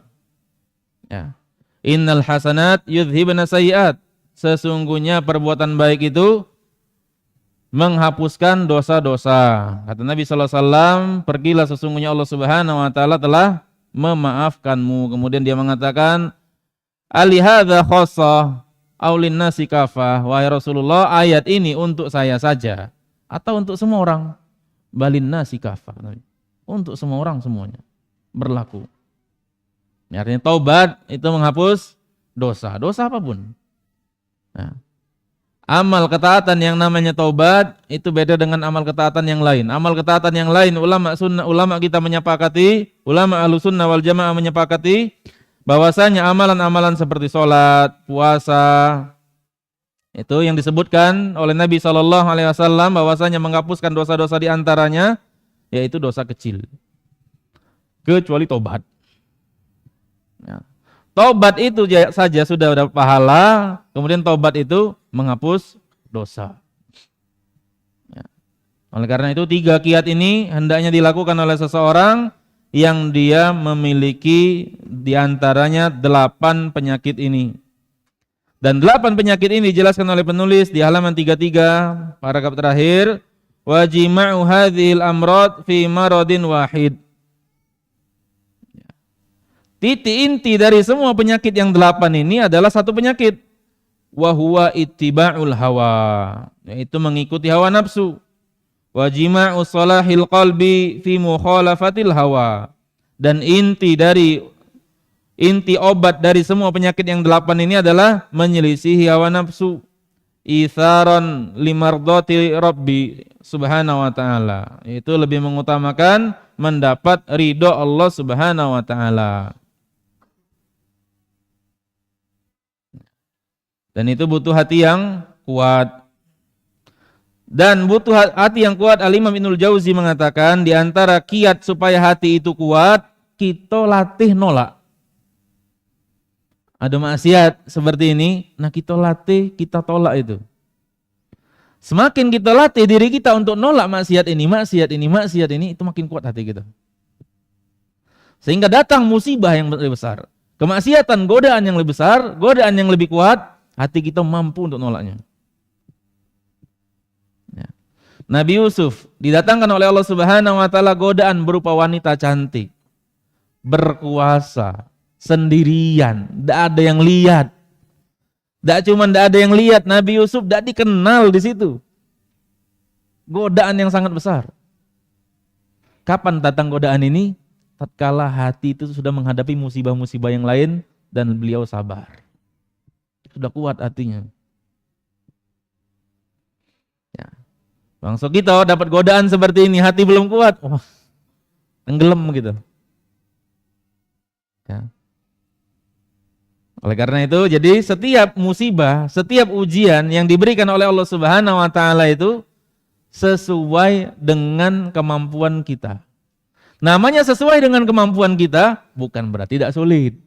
Ya. Innal hasanat yudhibna sayyi'at. Sesungguhnya perbuatan baik itu menghapuskan dosa-dosa. Kata Nabi SAW, pergilah sesungguhnya Allah Subhanahu wa taala telah memaafkanmu. Kemudian dia mengatakan, alihadza khossah aw linnasi kafah. Wahai Rasulullah, ayat ini untuk saya saja atau untuk semua orang? Balinnasi kafah. Untuk semua orang semuanya berlaku. Ini artinya taubat itu menghapus dosa, dosa apapun. Nah, amal ketaatan yang namanya taubat itu beda dengan amal ketaatan yang lain. Amal ketaatan yang lain ulama kita menyepakati, ulama Ahlussunnah wal Jamaah menyepakati bahwasanya amalan-amalan seperti sholat, puasa, itu yang disebutkan oleh Nabi SAW bahwasanya menghapuskan dosa-dosa di antaranya yaitu dosa kecil, kecuali tobat. Ya. Tobat itu saja sudah ada pahala, kemudian tobat itu menghapus dosa. Ya. Oleh karena itu 3 kiat ini hendaknya dilakukan oleh seseorang yang dia memiliki diantaranya 8 penyakit ini. Dan 8 penyakit ini dijelaskan oleh penulis di halaman 33, paragraf terakhir. Wa jima'u hadhil amrad fi maradin wahid. Titik inti dari semua penyakit yang 8 ini adalah satu penyakit. Wa huwa ittiba'ul hawa, yaitu mengikuti hawa nafsu. Wa jima'u salahil qalbi fi mukhalafatil hawa. Dan inti obat dari semua penyakit yang 8 ini adalah menyelisihi hawa nafsu. Itharon limardati Rabbi Subhanahu wa ta'ala, itu lebih mengutamakan mendapat ridho Allah Subhanahu wa ta'ala. Dan itu butuh hati yang kuat. Dan butuh hati yang kuat, Al-Imam Ibnul Jauzi mengatakan di antara kiat supaya hati itu kuat, kita latih nolak. Ada maksiat seperti ini, nah kita latih, kita tolak itu. Semakin kita latih diri kita untuk nolak maksiat ini, itu makin kuat hati kita. Sehingga datang musibah yang lebih besar, kemaksiatan, godaan yang lebih besar, godaan yang lebih kuat, hati kita mampu untuk nolaknya. Ya. Nabi Yusuf didatangkan oleh Allah Subhanahu wa taala godaan berupa wanita cantik, berkuasa, sendirian, tidak ada yang lihat. Tidak cuma tidak ada yang lihat, Nabi Yusuf tidak dikenal di situ. Godaan yang sangat besar. Kapan datang godaan ini? Tatkala hati itu sudah menghadapi musibah-musibah yang lain dan beliau sabar. Sudah kuat hatinya. Bang Sokito dapat godaan seperti ini, hati belum kuat, wah, tenggelam gitu. Ya. Oleh karena itu, jadi setiap musibah, setiap ujian yang diberikan oleh Allah Subhanahu wa taala itu sesuai dengan kemampuan kita. Namanya sesuai dengan kemampuan kita bukan berarti tidak sulit.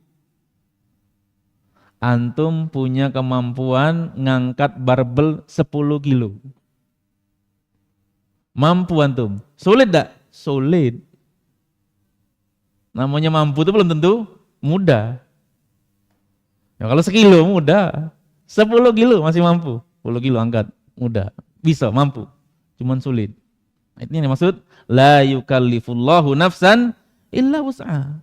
Antum punya kemampuan ngangkat barbel 10 kilo. Mampu antum. Sulit tak? Sulit. Namanya mampu itu belum tentu mudah. Ya, kalau 1 kilo mudah. 10 kilo masih mampu. 10 kilo angkat mudah. Bisa, mampu. Cuman sulit. Ini yang dimaksud la yukallifullahu nafsan illa wus'aha.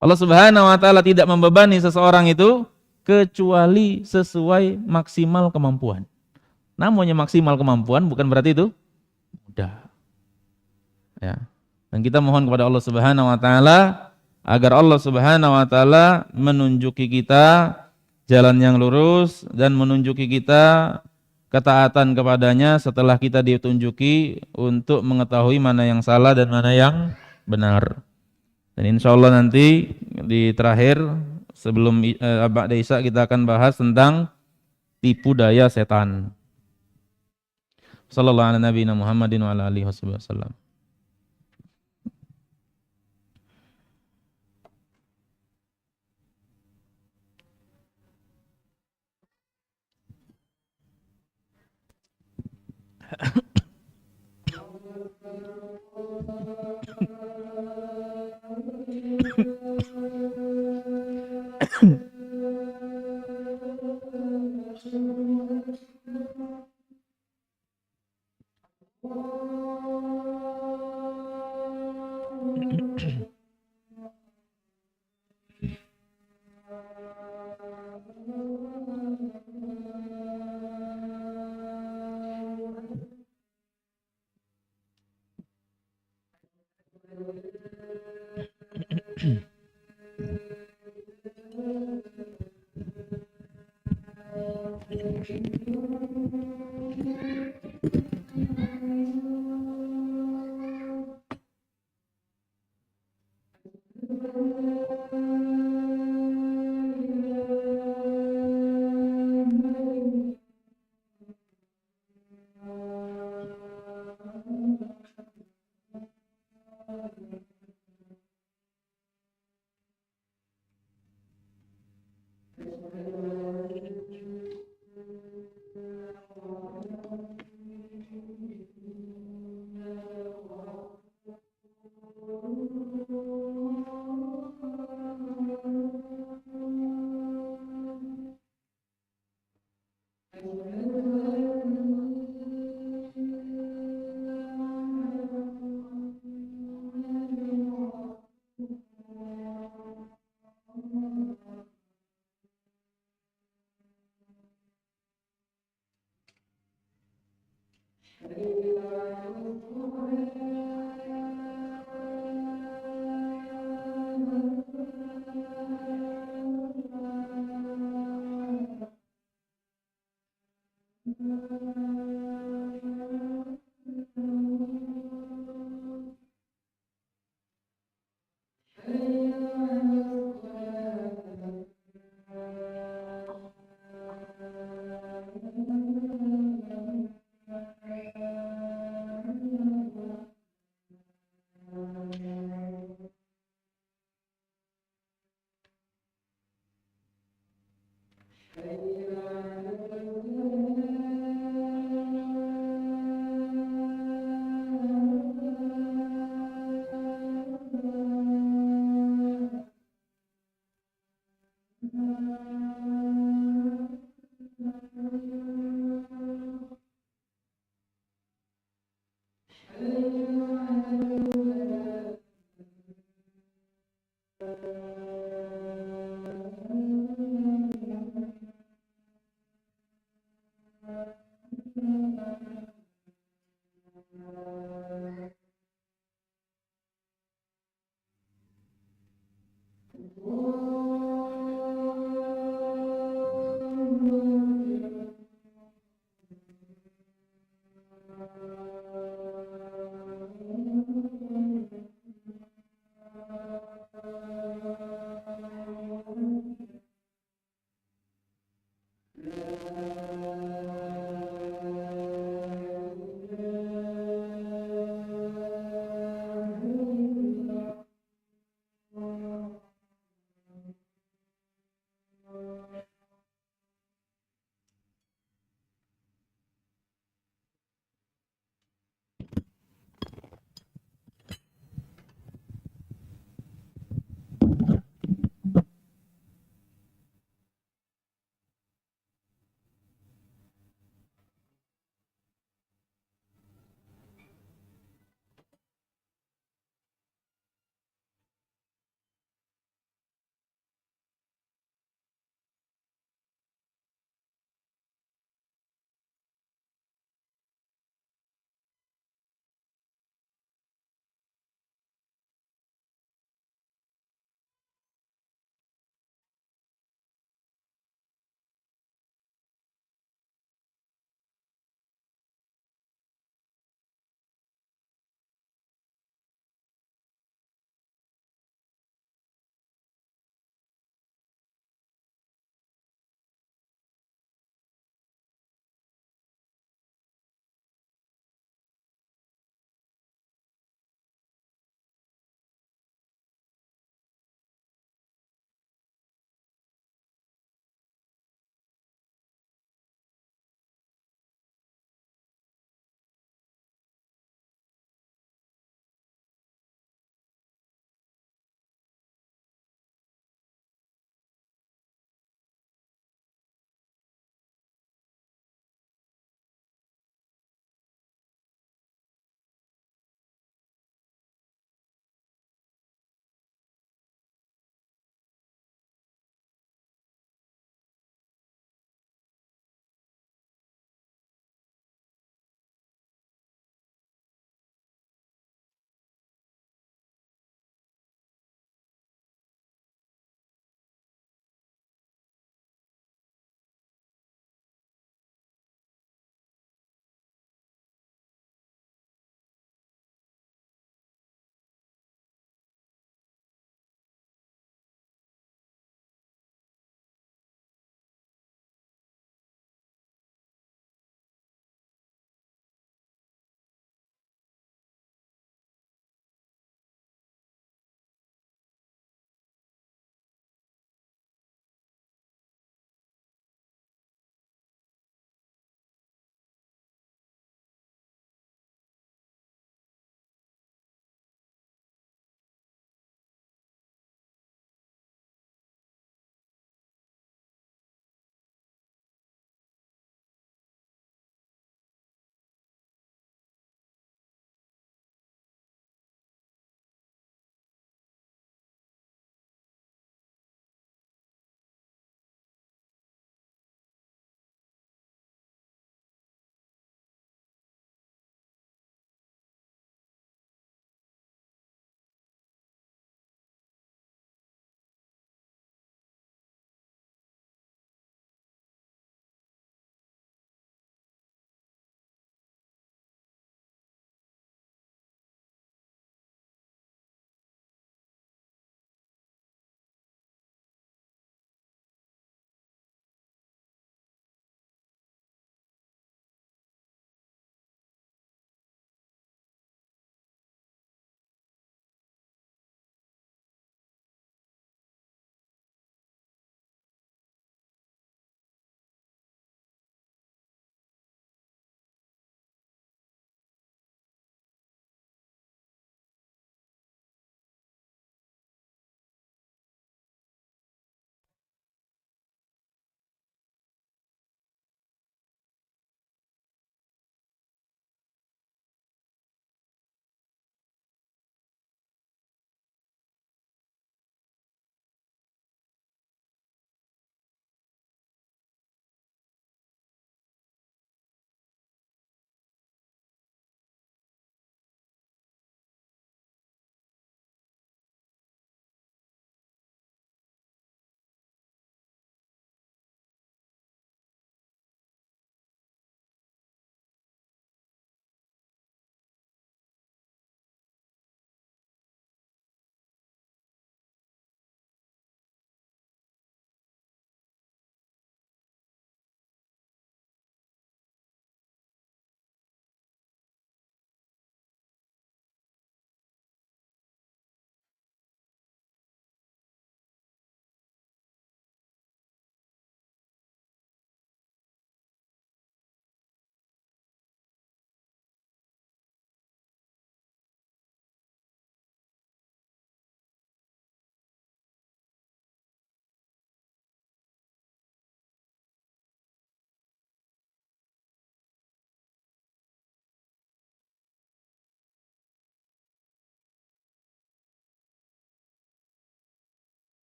Allah Subhanahu wa taala tidak membebani seseorang itu kecuali sesuai maksimal kemampuan. Namanya maksimal kemampuan bukan berarti itu mudah. Ya. Dan kita mohon kepada Allah Subhanahu wa taala agar Allah Subhanahu wa taala menunjuki kita jalan yang lurus dan menunjuki kita ketaatan kepadanya setelah kita ditunjuki untuk mengetahui mana yang salah dan mana yang benar. Dan insya Allah nanti di terakhir sebelum ba'da Isya kita akan bahas tentang tipu daya setan. Sallallahu ala nabiyina Muhammadin wa ala alihi wasallam.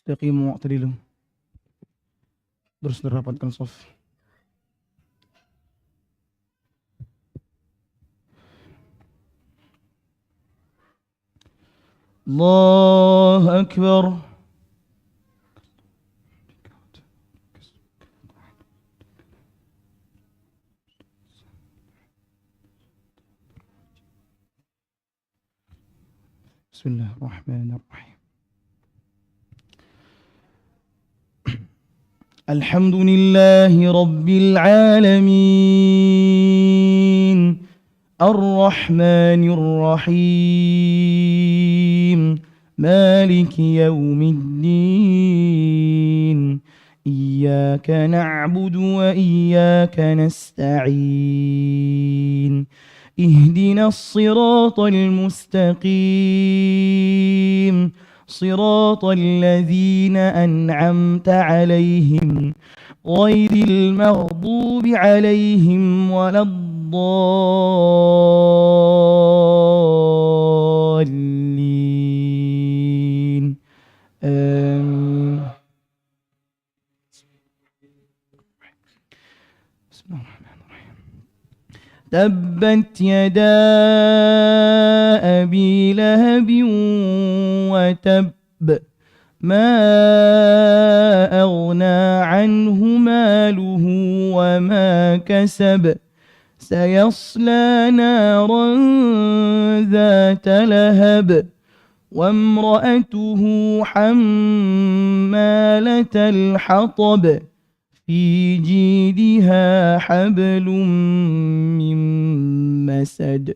Istaqimu wa'tadilu. Terus dirapatkan shaf. Allahu Akbar. Bismillahirrahmanirrahim. Alhamdulillahi Rabbil Alamin. Ar-Rahmanir Rahim. Maliki yawmiddin. Iyyaka na'budu wa iyyaka nasta'in. اهدنا الصراط المستقيم صراط الذين أنعمت عليهم غير المغضوب عليهم ولا الضالين آمين. بسم الله الرحمن الرحيم. تبت يدا أبي لهب وتب ما أغنى عنه ماله وما كسب سيصلى نارا ذات لهب وامرأته حمالة الحطب في جيدها حبل من مسد.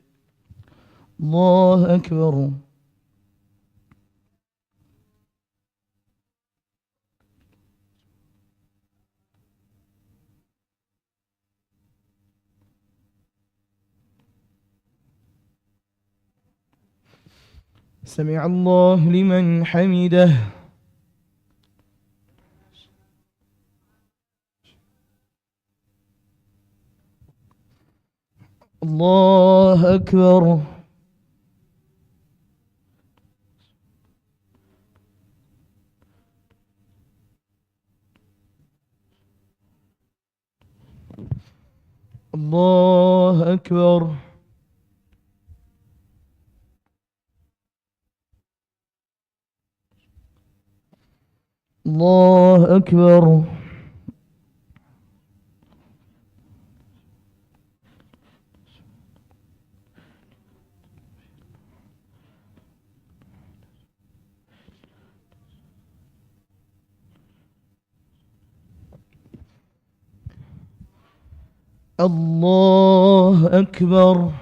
الله أكبر. سمع الله لمن حمده. الله أكبر. الله أكبر. الله أكبر. الله أكبر.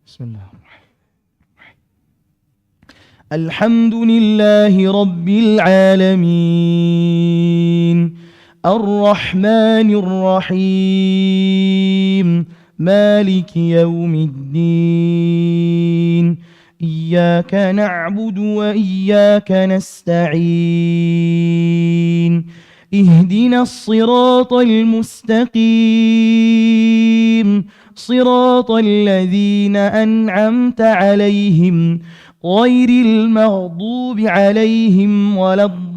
بسم الله الرحمن الرحيم. الحمد لله رب العالمين الرحمن الرحيم مالك يوم الدين إياك نعبد وإياك نستعين اهدنا الصراط المستقيم صراط الذين أنعمت عليهم غير المغضوب عليهم ولا الضالين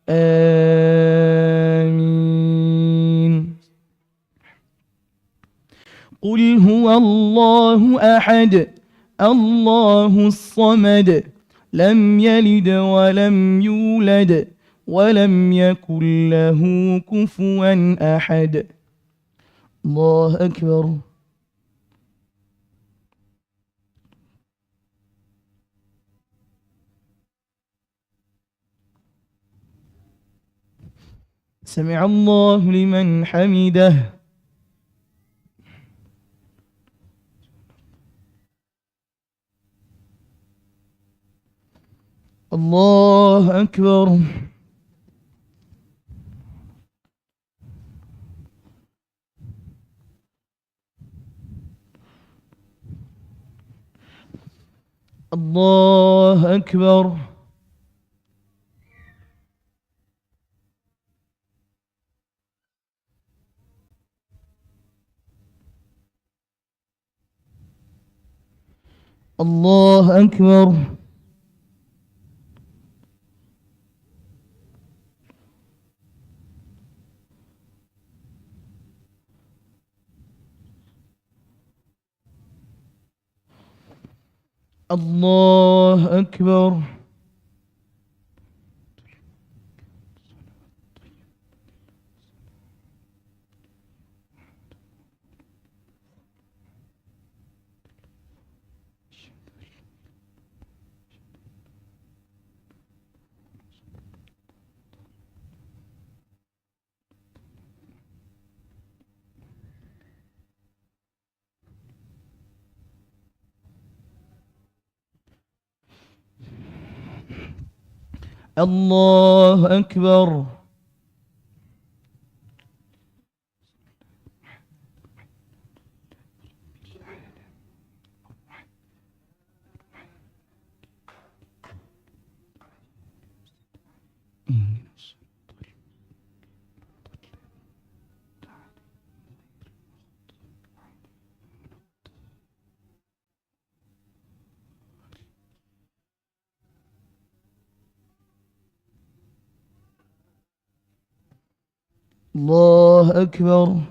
آمين. قل هو الله أحد الله الصمد لم يلد ولم يولد ولم يكن له كفوا أحد. الله أكبر. سمع الله لمن حمده. الله أكبر. الله أكبر. الله أكبر. الله أكبر. الله أكبر. الله أكبر.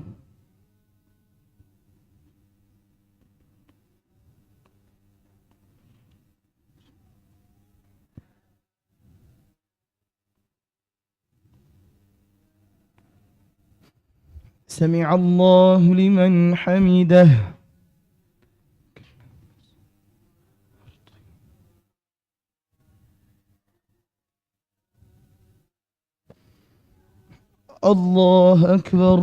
سمع الله لمن حمده. الله أكبر.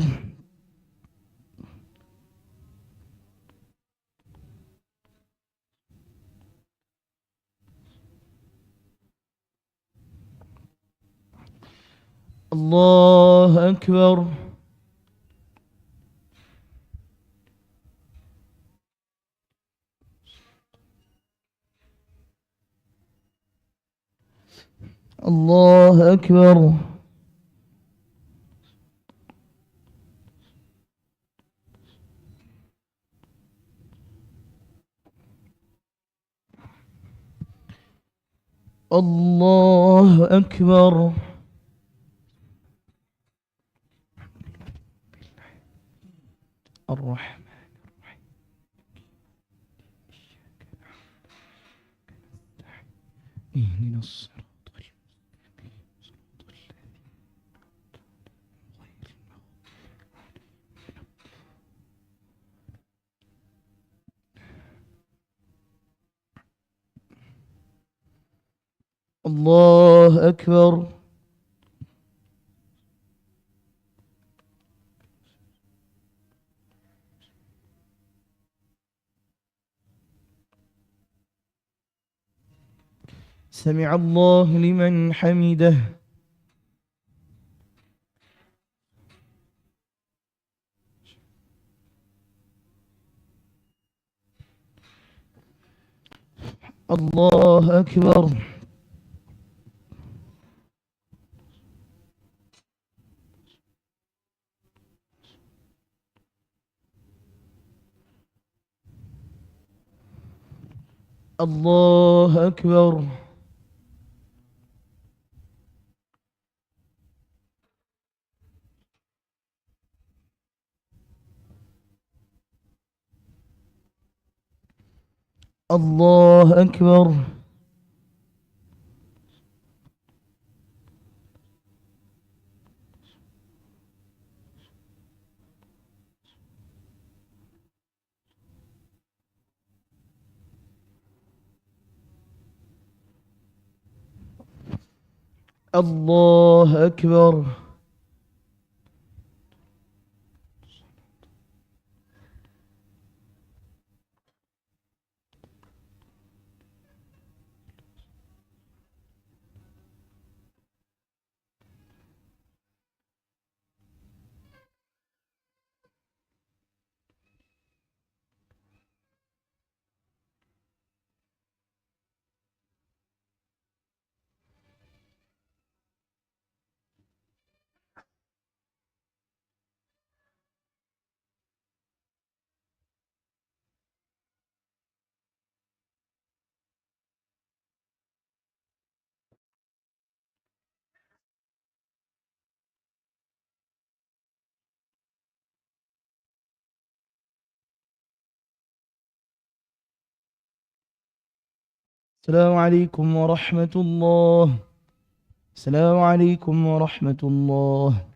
الله أكبر. الله أكبر. الله أكبر. الرحمن اهدنا الصراط الله أكبر. سمع الله لمن حمده. الله أكبر. الله أكبر. الله أكبر. الله أكبر. السلام عليكم ورحمة الله. السلام عليكم ورحمة الله.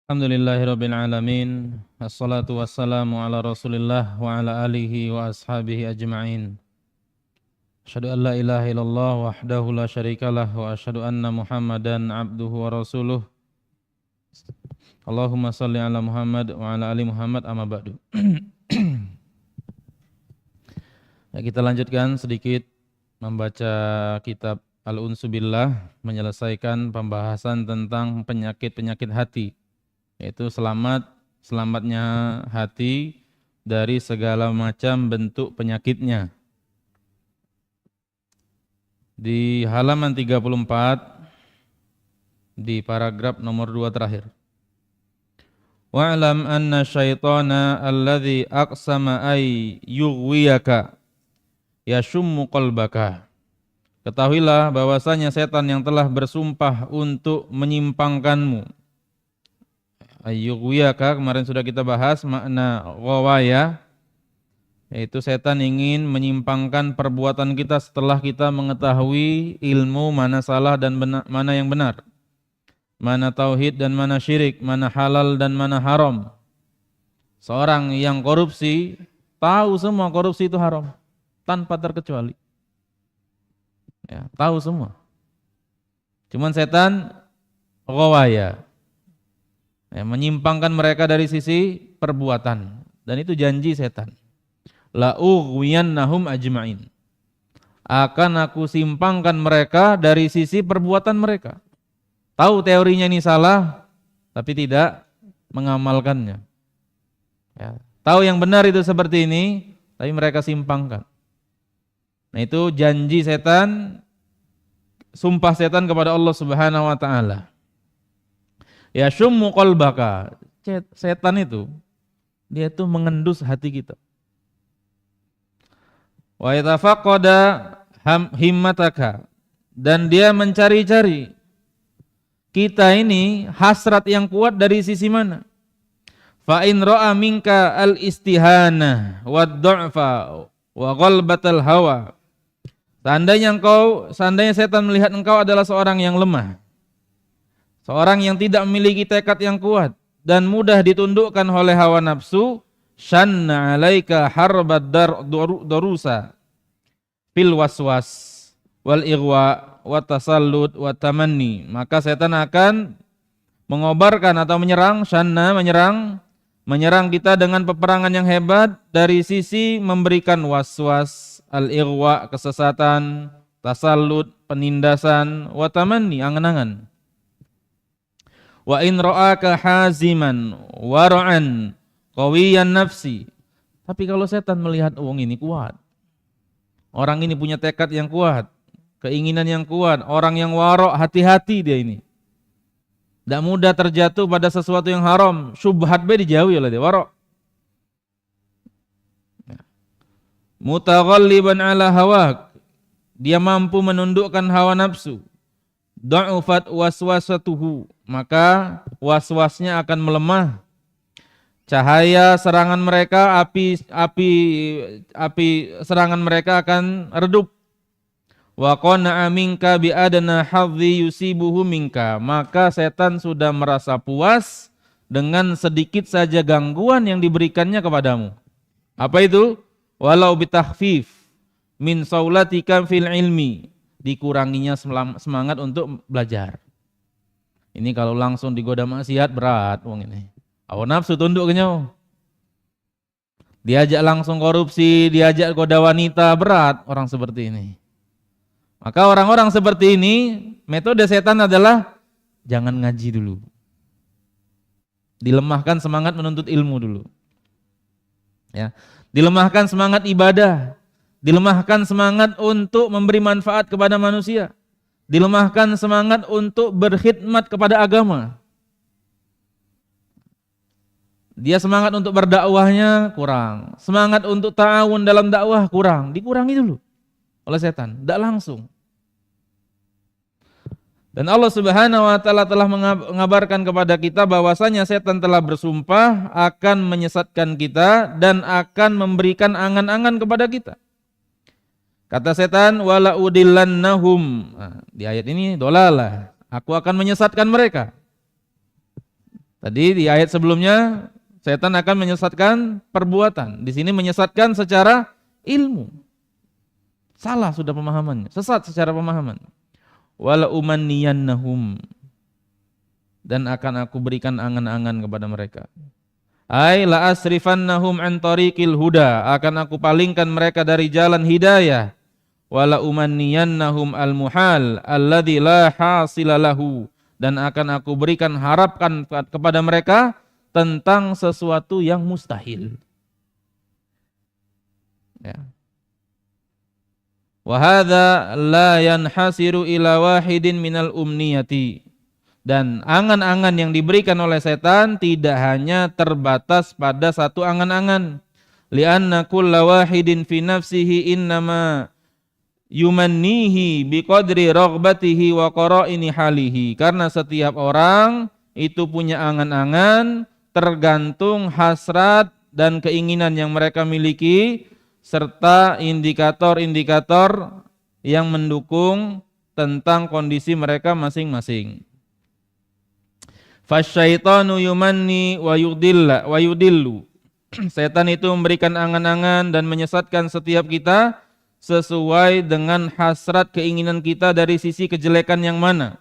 Alhamdulillahirabbil alamin. Wassalatu wassalamu ala Rasulillah wa ala alihi wa ashabihi ajma'in. Asyhadu an la ilaha illallah wahdahu la syarikalah wa asyhadu anna Muhammadan abduhu wa rasuluh. Allahumma shalli ala Muhammad wa ala ali Muhammad amma ba'du. Ya, kita lanjutkan sedikit membaca kitab Al-Unsu Billah, menyelesaikan pembahasan tentang penyakit-penyakit hati, yaitu selamatnya hati dari segala macam bentuk penyakitnya. Di halaman 34 di paragraf nomor 2 terakhir. Wa'lam anna syaitana alladhi aqsama ay yughwiyaka yashummu qalbaka. Ketahuilah bahwasanya setan yang telah bersumpah untuk menyimpangkanmu. Ayyughwiyaka, kemarin sudah kita bahas makna ghawaya, yaitu setan ingin menyimpangkan perbuatan kita setelah kita mengetahui ilmu mana salah dan mana yang benar, mana tauhid dan mana syirik, mana halal dan mana haram. Seorang yang korupsi tahu semua korupsi itu haram tanpa terkecuali, ya, tahu semua. Cuman setan ghawaya, ya, menyimpangkan mereka dari sisi perbuatan, dan itu janji setan. La ughwiyannahum ajma'in. Akan aku simpangkan mereka dari sisi perbuatan mereka. Tahu teorinya ini salah, tapi tidak mengamalkannya. Ya, tahu yang benar itu seperti ini, tapi mereka simpangkan. Nah, itu janji setan, sumpah setan kepada Allah Subhanahu wa taala. Ya syummu qalbaka. Setan itu dia tuh mengendus hati kita. Wa yatafaqada himmataka, dan dia mencari-cari kita ini hasrat yang kuat dari sisi mana. Fa in ra'a minka al-istihana wad-du'fa wa ghalbatal hawa. Seandainya setan melihat engkau adalah seorang yang lemah, seorang yang tidak memiliki tekad yang kuat dan mudah ditundukkan oleh hawa nafsu, syanna 'alaika harbad darusa fil waswas wal ighwa wa tasallud wa tamanni, maka setan akan mengobarkan atau menyerang kita dengan peperangan yang hebat dari sisi memberikan waswas, al-ighwa kesesatan, tasallud penindasan, wa tamanni angan-angan. Wa in ra'aka haziman wara'an qawiyan nafsi. Tapi kalau setan melihat ini kuat, orang ini punya tekad yang kuat, keinginan yang kuat, orang yang wara', hati-hati dia ini, tidak mudah terjatuh pada sesuatu yang haram, syubhat dijauhi oleh dia, wara'. Mutaghalliban ala hawak, dia mampu menundukkan hawa nafsu. Da'ufat waswasatuhu, maka waswasnya akan melemah. Cahaya serangan mereka, api serangan mereka akan redup. Wa qana'a minka bi adna hadzi yusibuhu minka, maka setan sudah merasa puas dengan sedikit saja gangguan yang diberikannya kepadamu. Apa itu? Walau bitahfif min saulatika fil ilmi, dikuranginya semangat untuk belajar. Ini kalau langsung digoda maksiat berat wong ini. Hawa nafsu tunduk ke nyawa. Diajak langsung korupsi, diajak goda wanita, berat orang seperti ini. Maka orang-orang seperti ini, metode setan adalah jangan ngaji dulu. Dilemahkan semangat menuntut ilmu dulu. Ya, dilemahkan semangat ibadah, dilemahkan semangat untuk memberi manfaat kepada manusia, dilemahkan semangat untuk berkhidmat kepada agama. Dia semangat untuk berdakwahnya kurang, semangat untuk ta'awun dalam dakwah kurang, dikurangi dulu oleh setan, tidak langsung. Dan Allah Subhanahu wa taala telah mengabarkan kepada kita bahwasanya setan telah bersumpah akan menyesatkan kita dan akan memberikan angan-angan kepada kita. Kata setan, wala udillannahum. Nah, di ayat ini dolalah, aku akan menyesatkan mereka. Tadi di ayat sebelumnya setan akan menyesatkan perbuatan. Di sini menyesatkan secara ilmu. Salah sudah pemahamannya, sesat secara pemahaman. Wala umanniyannahum, dan akan aku berikan angan-angan kepada mereka. Ai la asrifannahum an tariqil huda, akan aku palingkan mereka dari jalan hidayah. Wala umanniyannahum al muhal alladzi la hasila lahu, dan akan aku berikan harapkan kepada mereka tentang sesuatu yang mustahil. Ya. Wa hadza la yanhasiru ila wahidin minal umniyati, dan angan-angan yang diberikan oleh setan tidak hanya terbatas pada satu angan-angan. Lianna kulla wahidin fi nafsihi innama yumannihi biqadri raghbatihi wa qara'ini halihi. Karena setiap orang itu punya angan-angan tergantung hasrat dan keinginan yang mereka miliki serta indikator-indikator yang mendukung tentang kondisi mereka masing-masing. Fasyaitanu yumanni wa yudillu. Setan itu memberikan angan-angan dan menyesatkan setiap kita sesuai dengan hasrat keinginan kita dari sisi kejelekan yang mana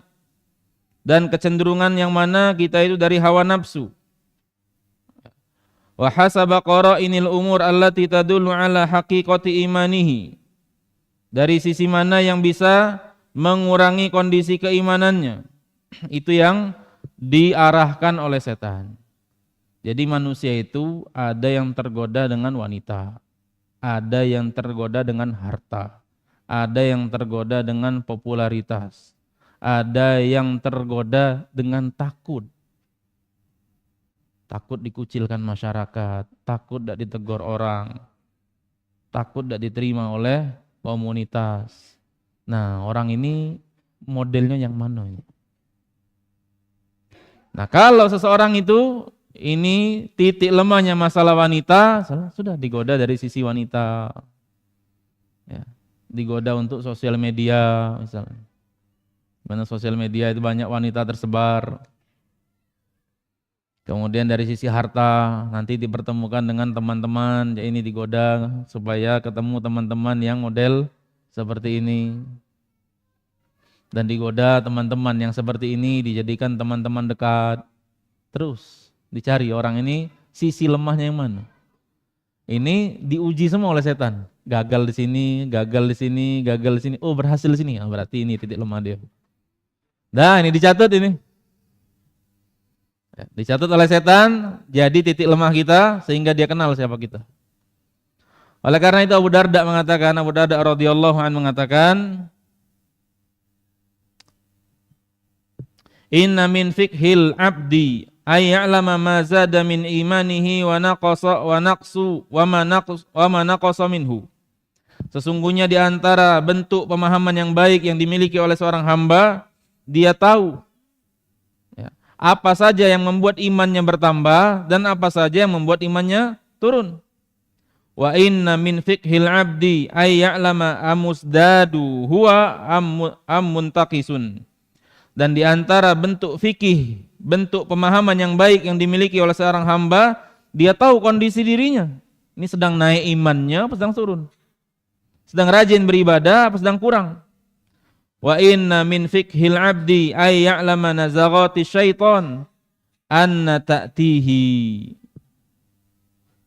dan kecenderungan yang mana kita itu dari hawa nafsu. Wa hasaba qara'inil umur allati tadullu ala haqiqati imanihi, dari sisi mana yang bisa mengurangi kondisi keimanannya, itu yang diarahkan oleh setan. Jadi manusia itu ada yang tergoda dengan wanita, ada yang tergoda dengan harta, ada yang tergoda dengan popularitas, ada yang tergoda dengan takut. Takut dikucilkan masyarakat, takut tidak ditegur orang, takut tidak diterima oleh komunitas. Nah, orang ini modelnya yang mana ini? Nah, kalau seseorang itu ini titik lemahnya masalah wanita, sudah digoda dari sisi wanita. Ya, digoda untuk sosial media misalnya. Karena sosial media itu banyak wanita tersebar. Kemudian dari sisi harta, nanti dipertemukan dengan teman-teman, ya ini digoda supaya ketemu teman-teman yang model seperti ini. Dan digoda teman-teman yang seperti ini dijadikan teman-teman dekat. Terus dicari orang ini sisi lemahnya yang mana. Ini diuji semua oleh setan. Gagal di sini, gagal di sini, gagal di sini. Oh, berhasil di sini. Berarti ini titik lemah dia. Nah, ini dicatat ini. Dicatat oleh setan, jadi titik lemah kita sehingga dia kenal siapa kita. Oleh karena itu Abu Darda radhiyallahu anhu mengatakan, inna min fiqhil abdi ay ya'lama ma zada min imanihi wa ma naqasa minhu. Sesungguhnya di antara bentuk pemahaman yang baik yang dimiliki oleh seorang hamba, dia tahu apa saja yang membuat imannya bertambah dan apa saja yang membuat imannya turun. Wa inna min fiqhil abdi ay ya'lama amusdadu huwa muntaqisun. Dan di antara bentuk fikih, bentuk pemahaman yang baik yang dimiliki oleh seorang hamba, dia tahu kondisi dirinya. Ini sedang naik imannya apa sedang turun? Sedang rajin beribadah apa sedang kurang? Wa inna min fiqhil abdi ay ya'lama nazaghati syaitan anna ta'tihi.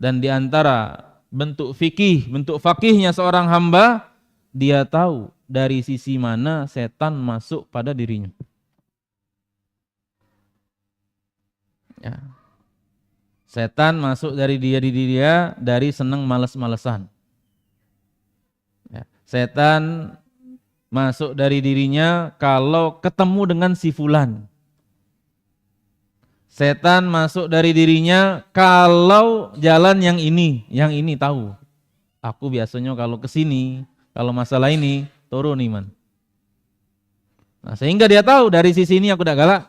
Dan di antara bentuk fikih, bentuk fakihnya seorang hamba, dia tahu dari sisi mana setan masuk pada dirinya. Ya. Setan masuk dari dia dari senang malas-malesan. Ya. Setan masuk dari dirinya kalau ketemu dengan si fulan. Setan masuk dari dirinya kalau jalan yang ini tahu. Aku biasanya kalau kesini, kalau masalah ini turun iman. Nah, sehingga dia tahu dari sisi ini aku tidak galak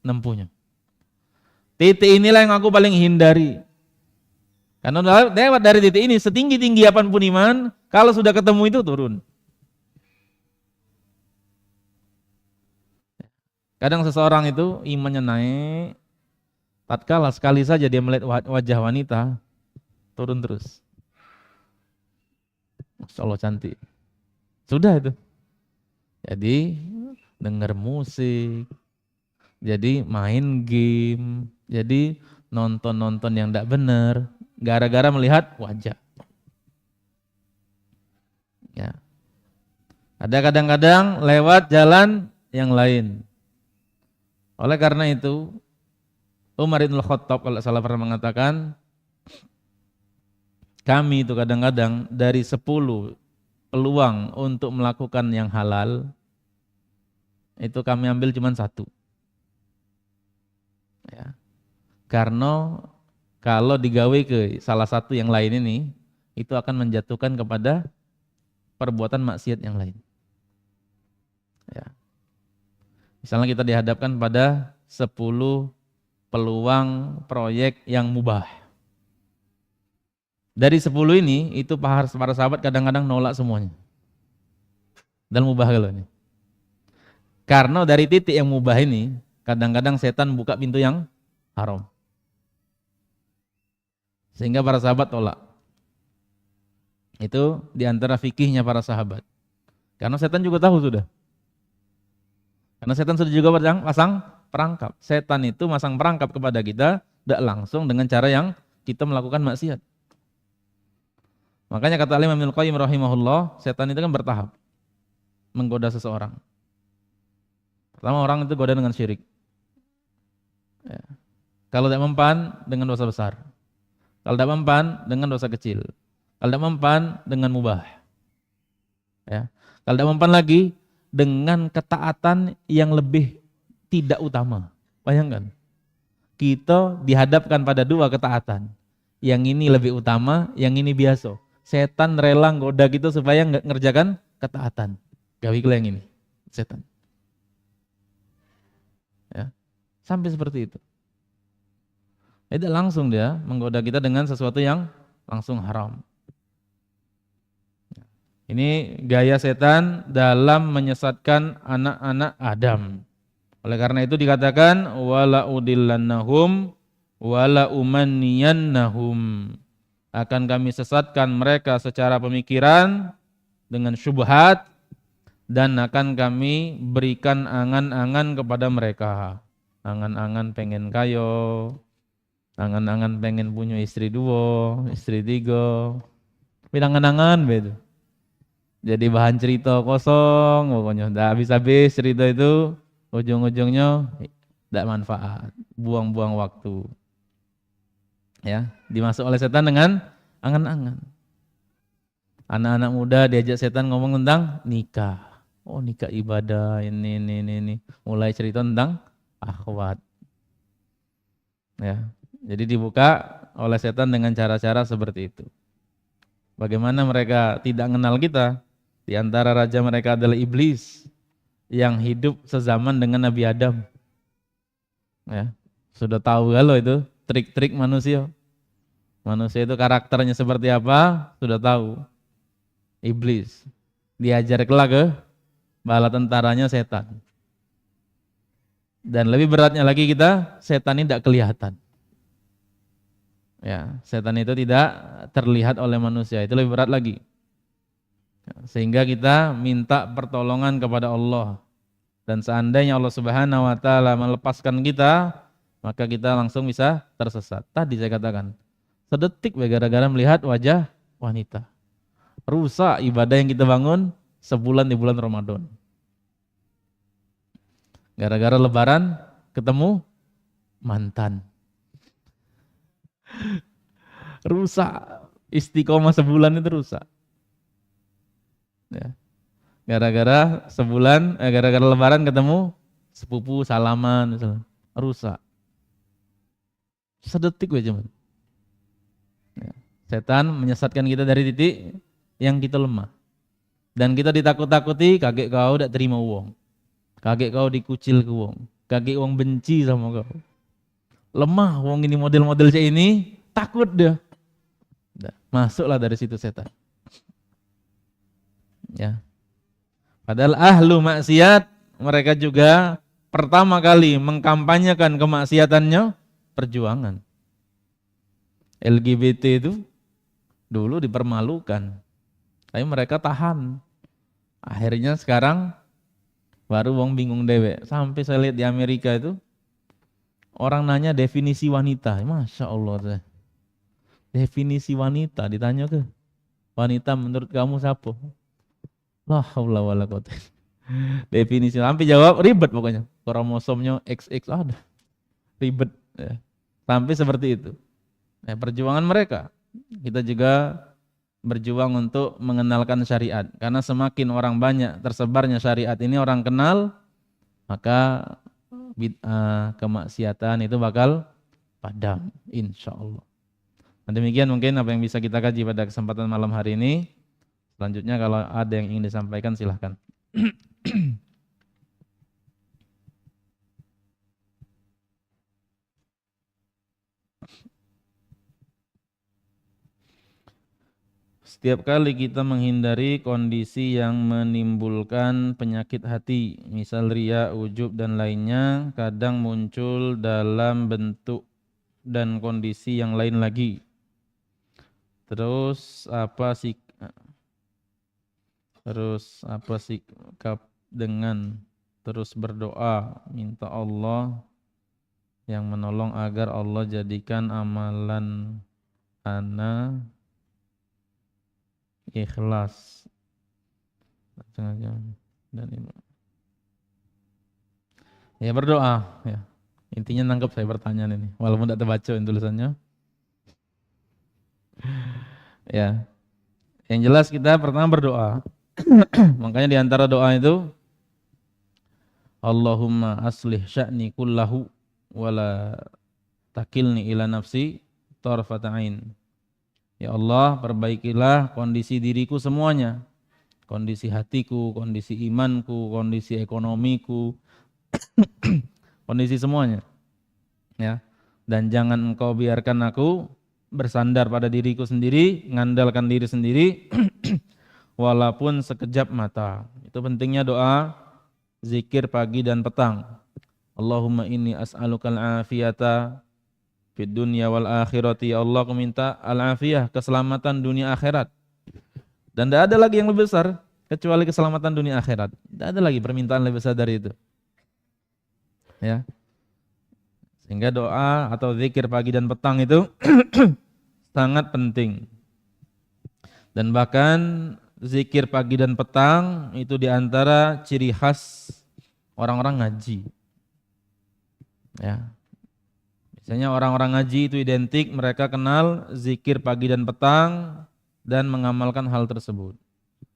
nempuhnya. Titik inilah yang aku paling hindari. Karena lewat dari titik ini setinggi-tinggi apapun iman, kalau sudah ketemu itu turun. Kadang seseorang itu imannya naik, Tatkala sekali saja dia melihat wajah wanita, turun terus. Masya Allah cantik. Sudah itu. Jadi dengar musik, jadi main game, jadi nonton-nonton yang tidak benar, gara-gara melihat wajah. Ya. Ada kadang-kadang lewat jalan yang lain. Oleh karena itu, Umar ibn Khattab kalau salah pernah mengatakan, kami itu kadang-kadang dari 10 peluang untuk melakukan yang halal, itu kami ambil cuma 1. Ya. Karena kalau digawe ke salah satu yang lain ini, itu akan menjatuhkan kepada perbuatan maksiat yang lain. Ya. Misalnya kita dihadapkan pada 10 peluang proyek yang mubah. Dari 10 ini, itu para sahabat kadang-kadang nolak semuanya. Dan mubah kalau ini. Karena dari titik yang mubah ini, kadang-kadang setan buka pintu yang haram. Sehingga para sahabat tolak. Itu diantara fikihnya para sahabat. Karena setan juga tahu sudah. Karena setan sudah juga pasang perangkap. Setan itu masang perangkap kepada kita tidak langsung dengan cara yang kita melakukan maksiat. Makanya kata Imam Ibnu Qayyim rahimahullah, setan itu kan bertahap menggoda seseorang. Pertama orang itu goda dengan syirik. Ya. Kalau tidak mempan dengan dosa besar. Kalau tidak mempan dengan dosa kecil. Kalau tidak mempan dengan mubah. Ya. Kalau tidak mempan lagi dengan ketaatan yang lebih tidak utama. Bayangkan, kita dihadapkan pada 2 ketaatan. Yang ini lebih utama, yang ini biasa. Setan rela goda kita supaya nggak ngerjakan ketaatan. Gawi yang ini, setan. Ya. Sampai seperti itu. Tidak langsung dia menggoda kita dengan sesuatu yang langsung haram. Ini gaya setan dalam menyesatkan anak-anak Adam. Oleh karena itu dikatakan wala udillannahum wala umanniyannahum, akan kami sesatkan mereka secara pemikiran dengan syubhat dan akan kami berikan angan-angan kepada mereka. Angan-angan pengen kayo, angan-angan pengen punya istri 2, istri 3. Angan-angan begitu. Jadi bahan cerita kosong pokoknya, enggak habis-habis cerita itu. Ujung-ujungnya tidak manfaat, buang-buang waktu. Ya, dimasuk oleh setan dengan angan-angan. Anak-anak muda diajak setan ngomong tentang nikah. Oh, nikah ibadah ini. Mulai cerita tentang akhwat. Ya, jadi dibuka oleh setan dengan cara-cara seperti itu. Bagaimana mereka tidak kenal kita? Di antara raja mereka adalah iblis yang hidup sezaman dengan Nabi Adam. Ya, sudah tahu kalau itu trik-trik manusia. Manusia itu karakternya seperti apa, sudah tahu. Iblis diajar kelak ke bala tentaranya setan. Dan lebih beratnya lagi kita, setan ini tidak kelihatan. Ya, setan itu tidak terlihat oleh manusia, itu lebih berat lagi. Sehingga kita minta pertolongan kepada Allah. Dan seandainya Allah Subhanahu wa taala melepaskan kita, maka kita langsung bisa tersesat. Tadi saya katakan, sedetik gara-gara melihat wajah wanita. Rusak ibadah yang kita bangun sebulan di bulan Ramadan. Gara-gara lebaran ketemu mantan. Rusak istiqomah sebulan itu rusak. Ya. Gara-gara sebulan, gara-gara lebaran ketemu sepupu salaman misalnya, rusak. Sedetik aja. Ya. Setan menyesatkan kita dari titik yang kita lemah. Dan kita ditakut-takuti, kaget kau tidak terima uang. Kaget kau dikucil ke uang. Kaget uang benci sama kau. Lemah uang ini model-model kayak ini, takut dia. Masuklah dari situ setan. Ya. Padahal ahlu maksiat mereka juga pertama kali mengkampanyekan kemaksiatannya perjuangan. LGBT itu dulu dipermalukan, tapi mereka tahan. Akhirnya sekarang baru wong bingung dewe. Sampai saya lihat di Amerika itu orang nanya definisi wanita. Masya Allah. Definisi wanita ditanya ke wanita menurut kamu siapa? La haula wala quwata. Definisi sampai jawab ribet pokoknya. Kromosomnya XX ada. Ribet ya. Sampai seperti itu. Perjuangan mereka. Kita juga berjuang untuk mengenalkan syariat. Karena semakin orang banyak tersebarnya syariat ini orang kenal, maka bid'ah, kemaksiatan itu bakal padam, insya Allah. Nah, demikian mungkin apa yang bisa kita kaji pada kesempatan malam hari ini. Selanjutnya kalau ada yang ingin disampaikan silahkan. Setiap kali kita menghindari kondisi yang menimbulkan penyakit hati, misal riya, ujub dan lainnya, kadang muncul dalam bentuk dan kondisi yang lain lagi. Terus apa sikap dengan terus berdoa, minta Allah yang menolong agar Allah jadikan amalan ana ikhlas dan ini. Ya berdoa ya. Intinya nangkep saya pertanyaan ini walaupun tidak terbaca tulisannya. Ya. Yang jelas kita pertama berdoa. Makanya di antara doa itu Allahumma aslih sya'ni kullahu wala takilni ila nafsi tarfata ain. Ya Allah, perbaikilah kondisi diriku semuanya. Kondisi hatiku, kondisi imanku, kondisi ekonomiku, kondisi semuanya. Ya. Dan jangan engkau biarkan aku bersandar pada diriku sendiri, mengandalkan diri sendiri walaupun sekejap mata. Itu pentingnya doa zikir pagi dan petang. Allahumma inni as'alukal afiyata fid dunya wal akhirati. Ya Allah, aku minta al-afiyah, keselamatan dunia akhirat. Dan tidak ada lagi yang lebih besar kecuali keselamatan dunia akhirat. Tidak ada lagi permintaan lebih besar dari itu. Ya. Sehingga doa atau zikir pagi dan petang itu sangat penting. Dan bahkan zikir pagi dan petang itu diantara ciri khas orang-orang ngaji. Ya. Biasanya orang-orang ngaji itu identik, mereka kenal zikir pagi dan petang dan mengamalkan hal tersebut.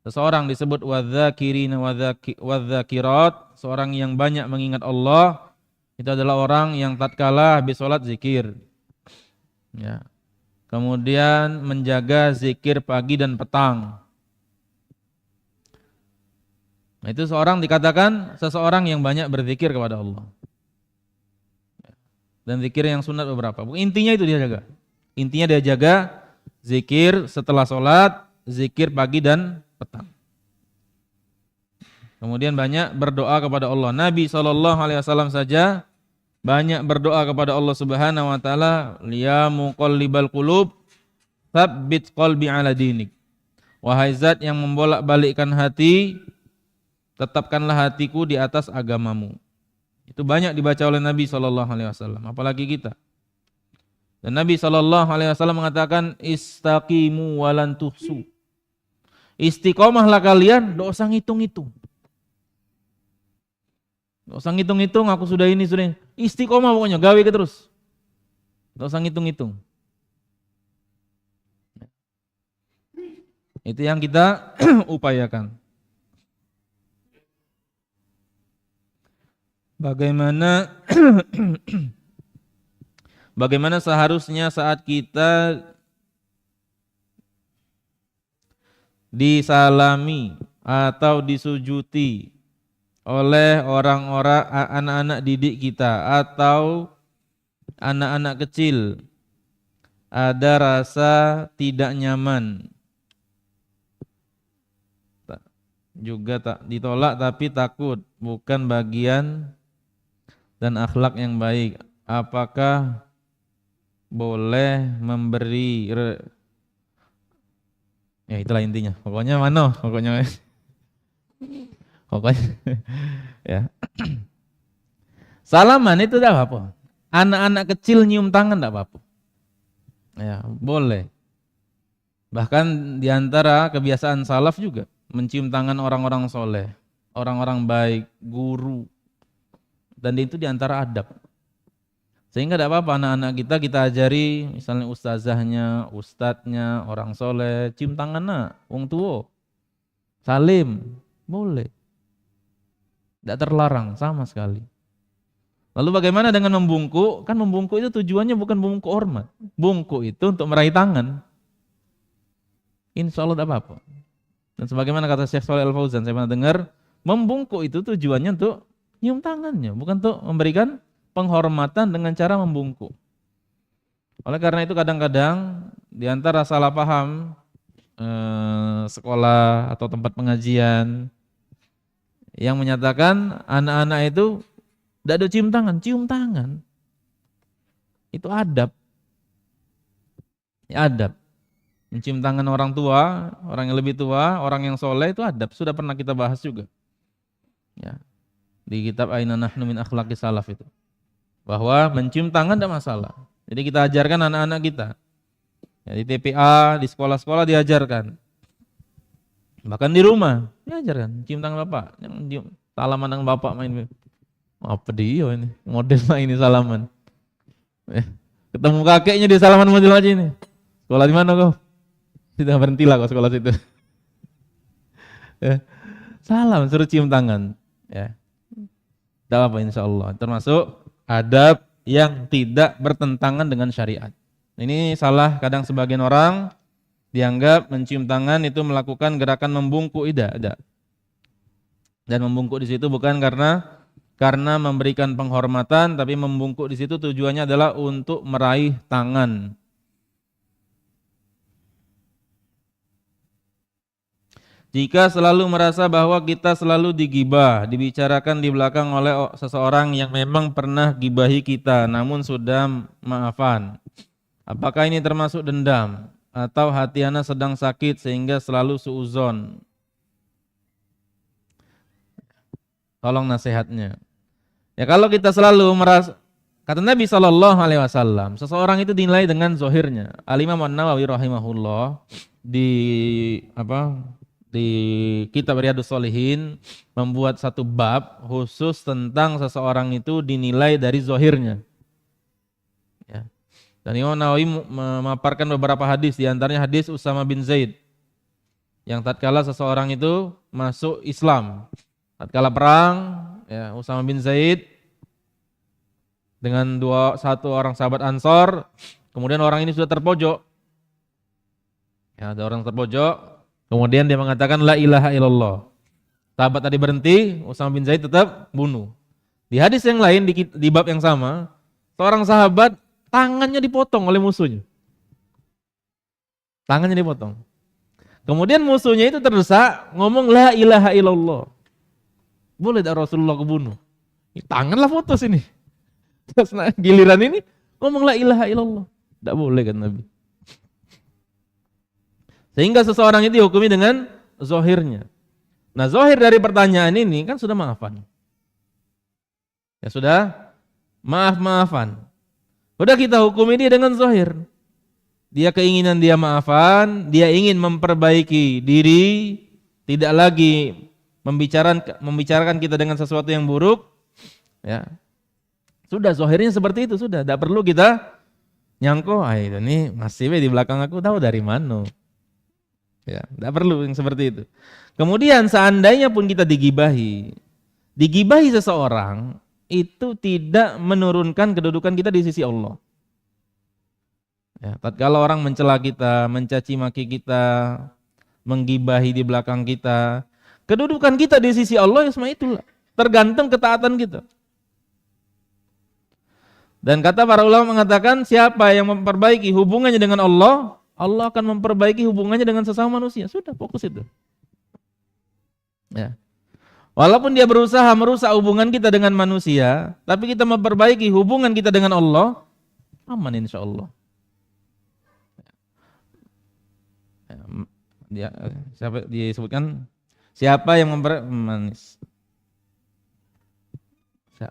Seseorang disebut wadzakirina wadzakirat, seorang yang banyak mengingat Allah, itu adalah orang yang tatkala habis sholat zikir. Ya. Kemudian menjaga zikir pagi dan petang. Nah, itu seorang dikatakan seseorang yang banyak berzikir kepada Allah. Dan zikir yang sunat beberapa. Intinya itu dia jaga. Intinya dia jaga zikir setelah sholat, zikir pagi dan petang. Kemudian banyak berdoa kepada Allah. Nabi SAW saja banyak berdoa kepada Allah Subhanahu wa taala, ya muqallibal qulub, tsabbit qalbi ala dinik. Wahai zat yang membolak-balikkan hati, tetapkanlah hatiku di atas agamamu. Itu banyak dibaca oleh Nabi SAW, apalagi kita. Dan Nabi SAW mengatakan istaqimu walan tuhsu. Istiqomahlah kalian, tidak usah ngitung-ngitung. Tidak usah ngitung-ngitung, aku sudah ini. Istiqomah pokoknya, gawe ke terus. Tidak usah ngitung-ngitung. Itu yang kita upayakan. Bagaimana seharusnya saat kita disalami atau disujuti oleh orang-orang anak-anak didik kita atau anak-anak kecil, ada rasa tidak nyaman, juga tak ditolak tapi takut, bukan bagian dan akhlak yang baik. Apakah boleh memberi ya itulah intinya. Pokoknya pokoknya ya. Salaman itu tidak apa-apa. Anak-anak kecil nyium tangan tidak apa-apa. Ya, boleh. Bahkan diantara kebiasaan salaf juga mencium tangan orang-orang soleh, orang-orang baik, guru, dan itu diantara adab. Sehingga tidak apa-apa anak-anak kita ajari, misalnya ustazahnya, ustadznya, orang soleh, cium tangan nak, wong tua, salim, boleh. Tidak terlarang sama sekali. Lalu bagaimana dengan membungkuk? Kan membungkuk itu tujuannya bukan membungkuk hormat. Bungkuk itu untuk meraih tangan. Insya Allah tidak apa-apa. Dan sebagaimana kata Syekh Shalih Al Fauzan, saya pernah dengar, membungkuk itu tujuannya untuk nyium tangannya, bukan untuk memberikan penghormatan dengan cara membungkuk. Oleh karena itu kadang-kadang di antara salah paham sekolah atau tempat pengajian yang menyatakan anak-anak itu tidak ada cium tangan. Itu adab. Ya, adab. Mencium tangan orang tua, orang yang lebih tua, orang yang soleh itu adab. Sudah pernah kita bahas juga. Ya. Di kitab Aina Nahnu min Akhlaqis Salaf itu. Bahwa mencium tangan tidak masalah. Jadi kita ajarkan anak-anak kita. Ya, di TPA, di sekolah-sekolah diajarkan. Bahkan di rumah diajarkan. Cium tangan bapak. Yang cium salaman dengan bapak main. Apa dia ini? Model ini salaman. Ketemu kakeknya di salaman model aja ini. Sekolah di mana kau? Tidak berhentilah kau sekolah situ. Salam, suruh cium tangan. Ya. Tidak apa insya Allah. Termasuk adab yang tidak bertentangan dengan syariat. Ini salah kadang sebagian orang dianggap mencium tangan itu melakukan gerakan membungkuk, tidak. Dan membungkuk di situ bukan karena memberikan penghormatan, tapi membungkuk di situ tujuannya adalah untuk meraih tangan. Jika selalu merasa bahwa kita selalu digibah, dibicarakan di belakang oleh seseorang yang memang pernah gibahi kita, namun sudah maafan, apakah ini termasuk dendam? Atau hati ana sedang sakit sehingga selalu suuzon? Tolong nasihatnya. Ya kalau kita selalu merasa, kata Nabi SAW, seseorang itu dinilai dengan zohirnya. Al-Imam An-Nawawi rahimahullah di kitab Riyadhus Shalihin membuat satu bab khusus tentang seseorang itu dinilai dari zohirnya. Ya. Dan Imam Nawawi memaparkan beberapa hadis, di antaranya hadis Usama bin Zaid yang tatkala seseorang itu masuk Islam, tatkala perang, ya, Usama bin Zaid dengan satu orang sahabat Ansor, kemudian orang ini sudah terpojok. Ya, ada orang terpojok. Kemudian dia mengatakan la ilaha illallah. Sahabat tadi berhenti, Usama bin Zaid tetap bunuh. Di hadis yang lain di bab yang sama, seorang sahabat tangannya dipotong oleh musuhnya. Tangannya dipotong. Kemudian musuhnya itu terdesak ngomong la ilaha illallah. Boleh tak Rasulullah kebunuh? Tanganlah putus ini. Terus giliran ini ngomong la ilaha illallah. Tidak boleh kan Nabi. Sehingga seseorang itu dihukumi dengan zohirnya. Nah, zohir dari pertanyaan ini kan sudah maafan. Ya sudah, maaf-maafan. Sudah kita hukumi dia dengan zohir. Dia keinginan dia maafan, dia ingin memperbaiki diri, tidak lagi membicarakan kita dengan sesuatu yang buruk. Ya. Sudah, zohirnya seperti itu, sudah. Tidak perlu kita nyangko, ini masih di belakang aku, tahu dari mana. Ya, tidak perlu yang seperti itu. Kemudian seandainya pun kita digibahi seseorang itu tidak menurunkan kedudukan kita di sisi Allah. Ya, tatkala orang mencela kita, mencaci maki kita, menggibahi di belakang kita, kedudukan kita di sisi Allah ya semua itulah, tergantung ketaatan kita. Dan kata para ulama mengatakan siapa yang memperbaiki hubungannya dengan Allah, Allah akan memperbaiki hubungannya dengan sesama manusia. Sudah, fokus itu. Ya. Walaupun dia berusaha merusak hubungan kita dengan manusia, tapi kita memperbaiki hubungan kita dengan Allah, aman insya Allah. siapa disebutkan? Siapa yang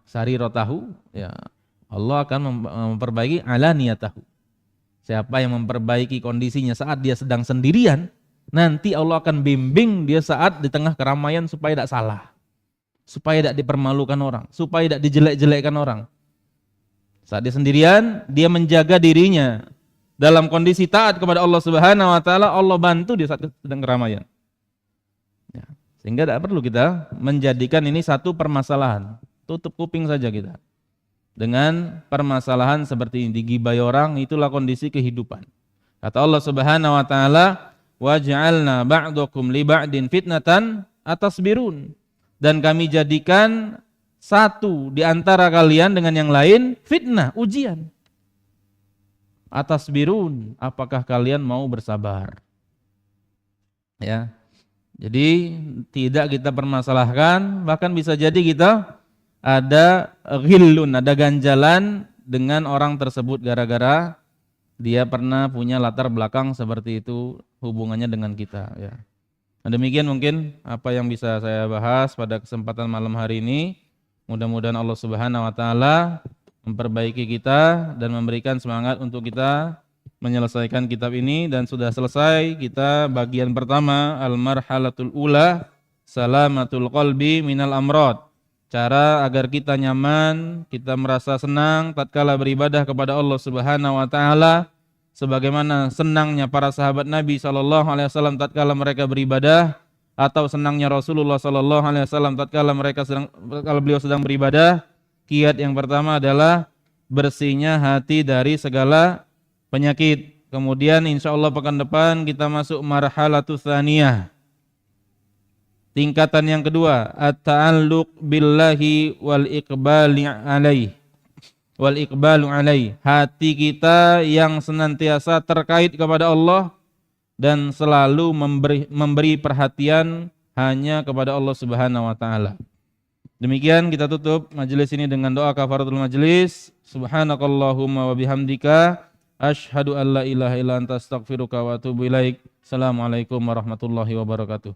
sariratahu, ya Allah akan memperbaiki alaniyatahu. Siapa yang memperbaiki kondisinya saat dia sedang sendirian, nanti Allah akan bimbing dia saat di tengah keramaian supaya tidak salah, supaya tidak dipermalukan orang, supaya tidak dijelek-jelekkan orang. Saat dia sendirian, dia menjaga dirinya dalam kondisi taat kepada Allah Subhanahu wa taala, Allah bantu dia saat sedang keramaian. Ya, sehingga tidak perlu kita menjadikan ini satu permasalahan. Tutup kuping saja kita dengan permasalahan seperti ini. Digibai orang, itulah kondisi kehidupan. Kata Allah Subhanahu wa taala, waj'alna ba'dakum li ba'din fitnatan atasbirun, dan kami jadikan satu di antara kalian dengan yang lain fitnah, ujian. Atasbirun, apakah kalian mau bersabar? Ya. Jadi tidak kita permasalahkan, bahkan bisa jadi kita ada ghillun, ada ganjalan dengan orang tersebut gara-gara dia pernah punya latar belakang seperti itu hubungannya dengan kita, ya. Nah, demikian mungkin apa yang bisa saya bahas pada kesempatan malam hari ini. Mudah-mudahan Allah Subhanahu wa taala memperbaiki kita dan memberikan semangat untuk kita menyelesaikan kitab ini. Dan sudah selesai kita bagian pertama, al-marhalatul ula, salamatul qalbi minal amrad. Cara agar kita nyaman, kita merasa senang tatkala beribadah kepada Allah Subhanahu wa taala, sebagaimana senangnya para sahabat Nabi sallallahu alaihi wasallam tatkala mereka beribadah, atau senangnya Rasulullah sallallahu alaihi wasallam tatkala beliau sedang beribadah. Kiat yang pertama adalah bersihnya hati dari segala penyakit. Kemudian insyaallah pekan depan kita masuk marhalatus tsaniyah. Tingkatan yang kedua, at-ta'alluq billahi wal iqbalu alaih. Hati kita yang senantiasa terkait kepada Allah dan selalu memberi perhatian hanya kepada Allah Subhanahu wa taala. Demikian kita tutup majelis ini dengan doa kafaratul majelis. Subhanakallahumma wa bihamdika asyhadu an la ilaha illa anta astaghfiruka wa atubu ilaik. Assalamualaikum warahmatullahi wabarakatuh.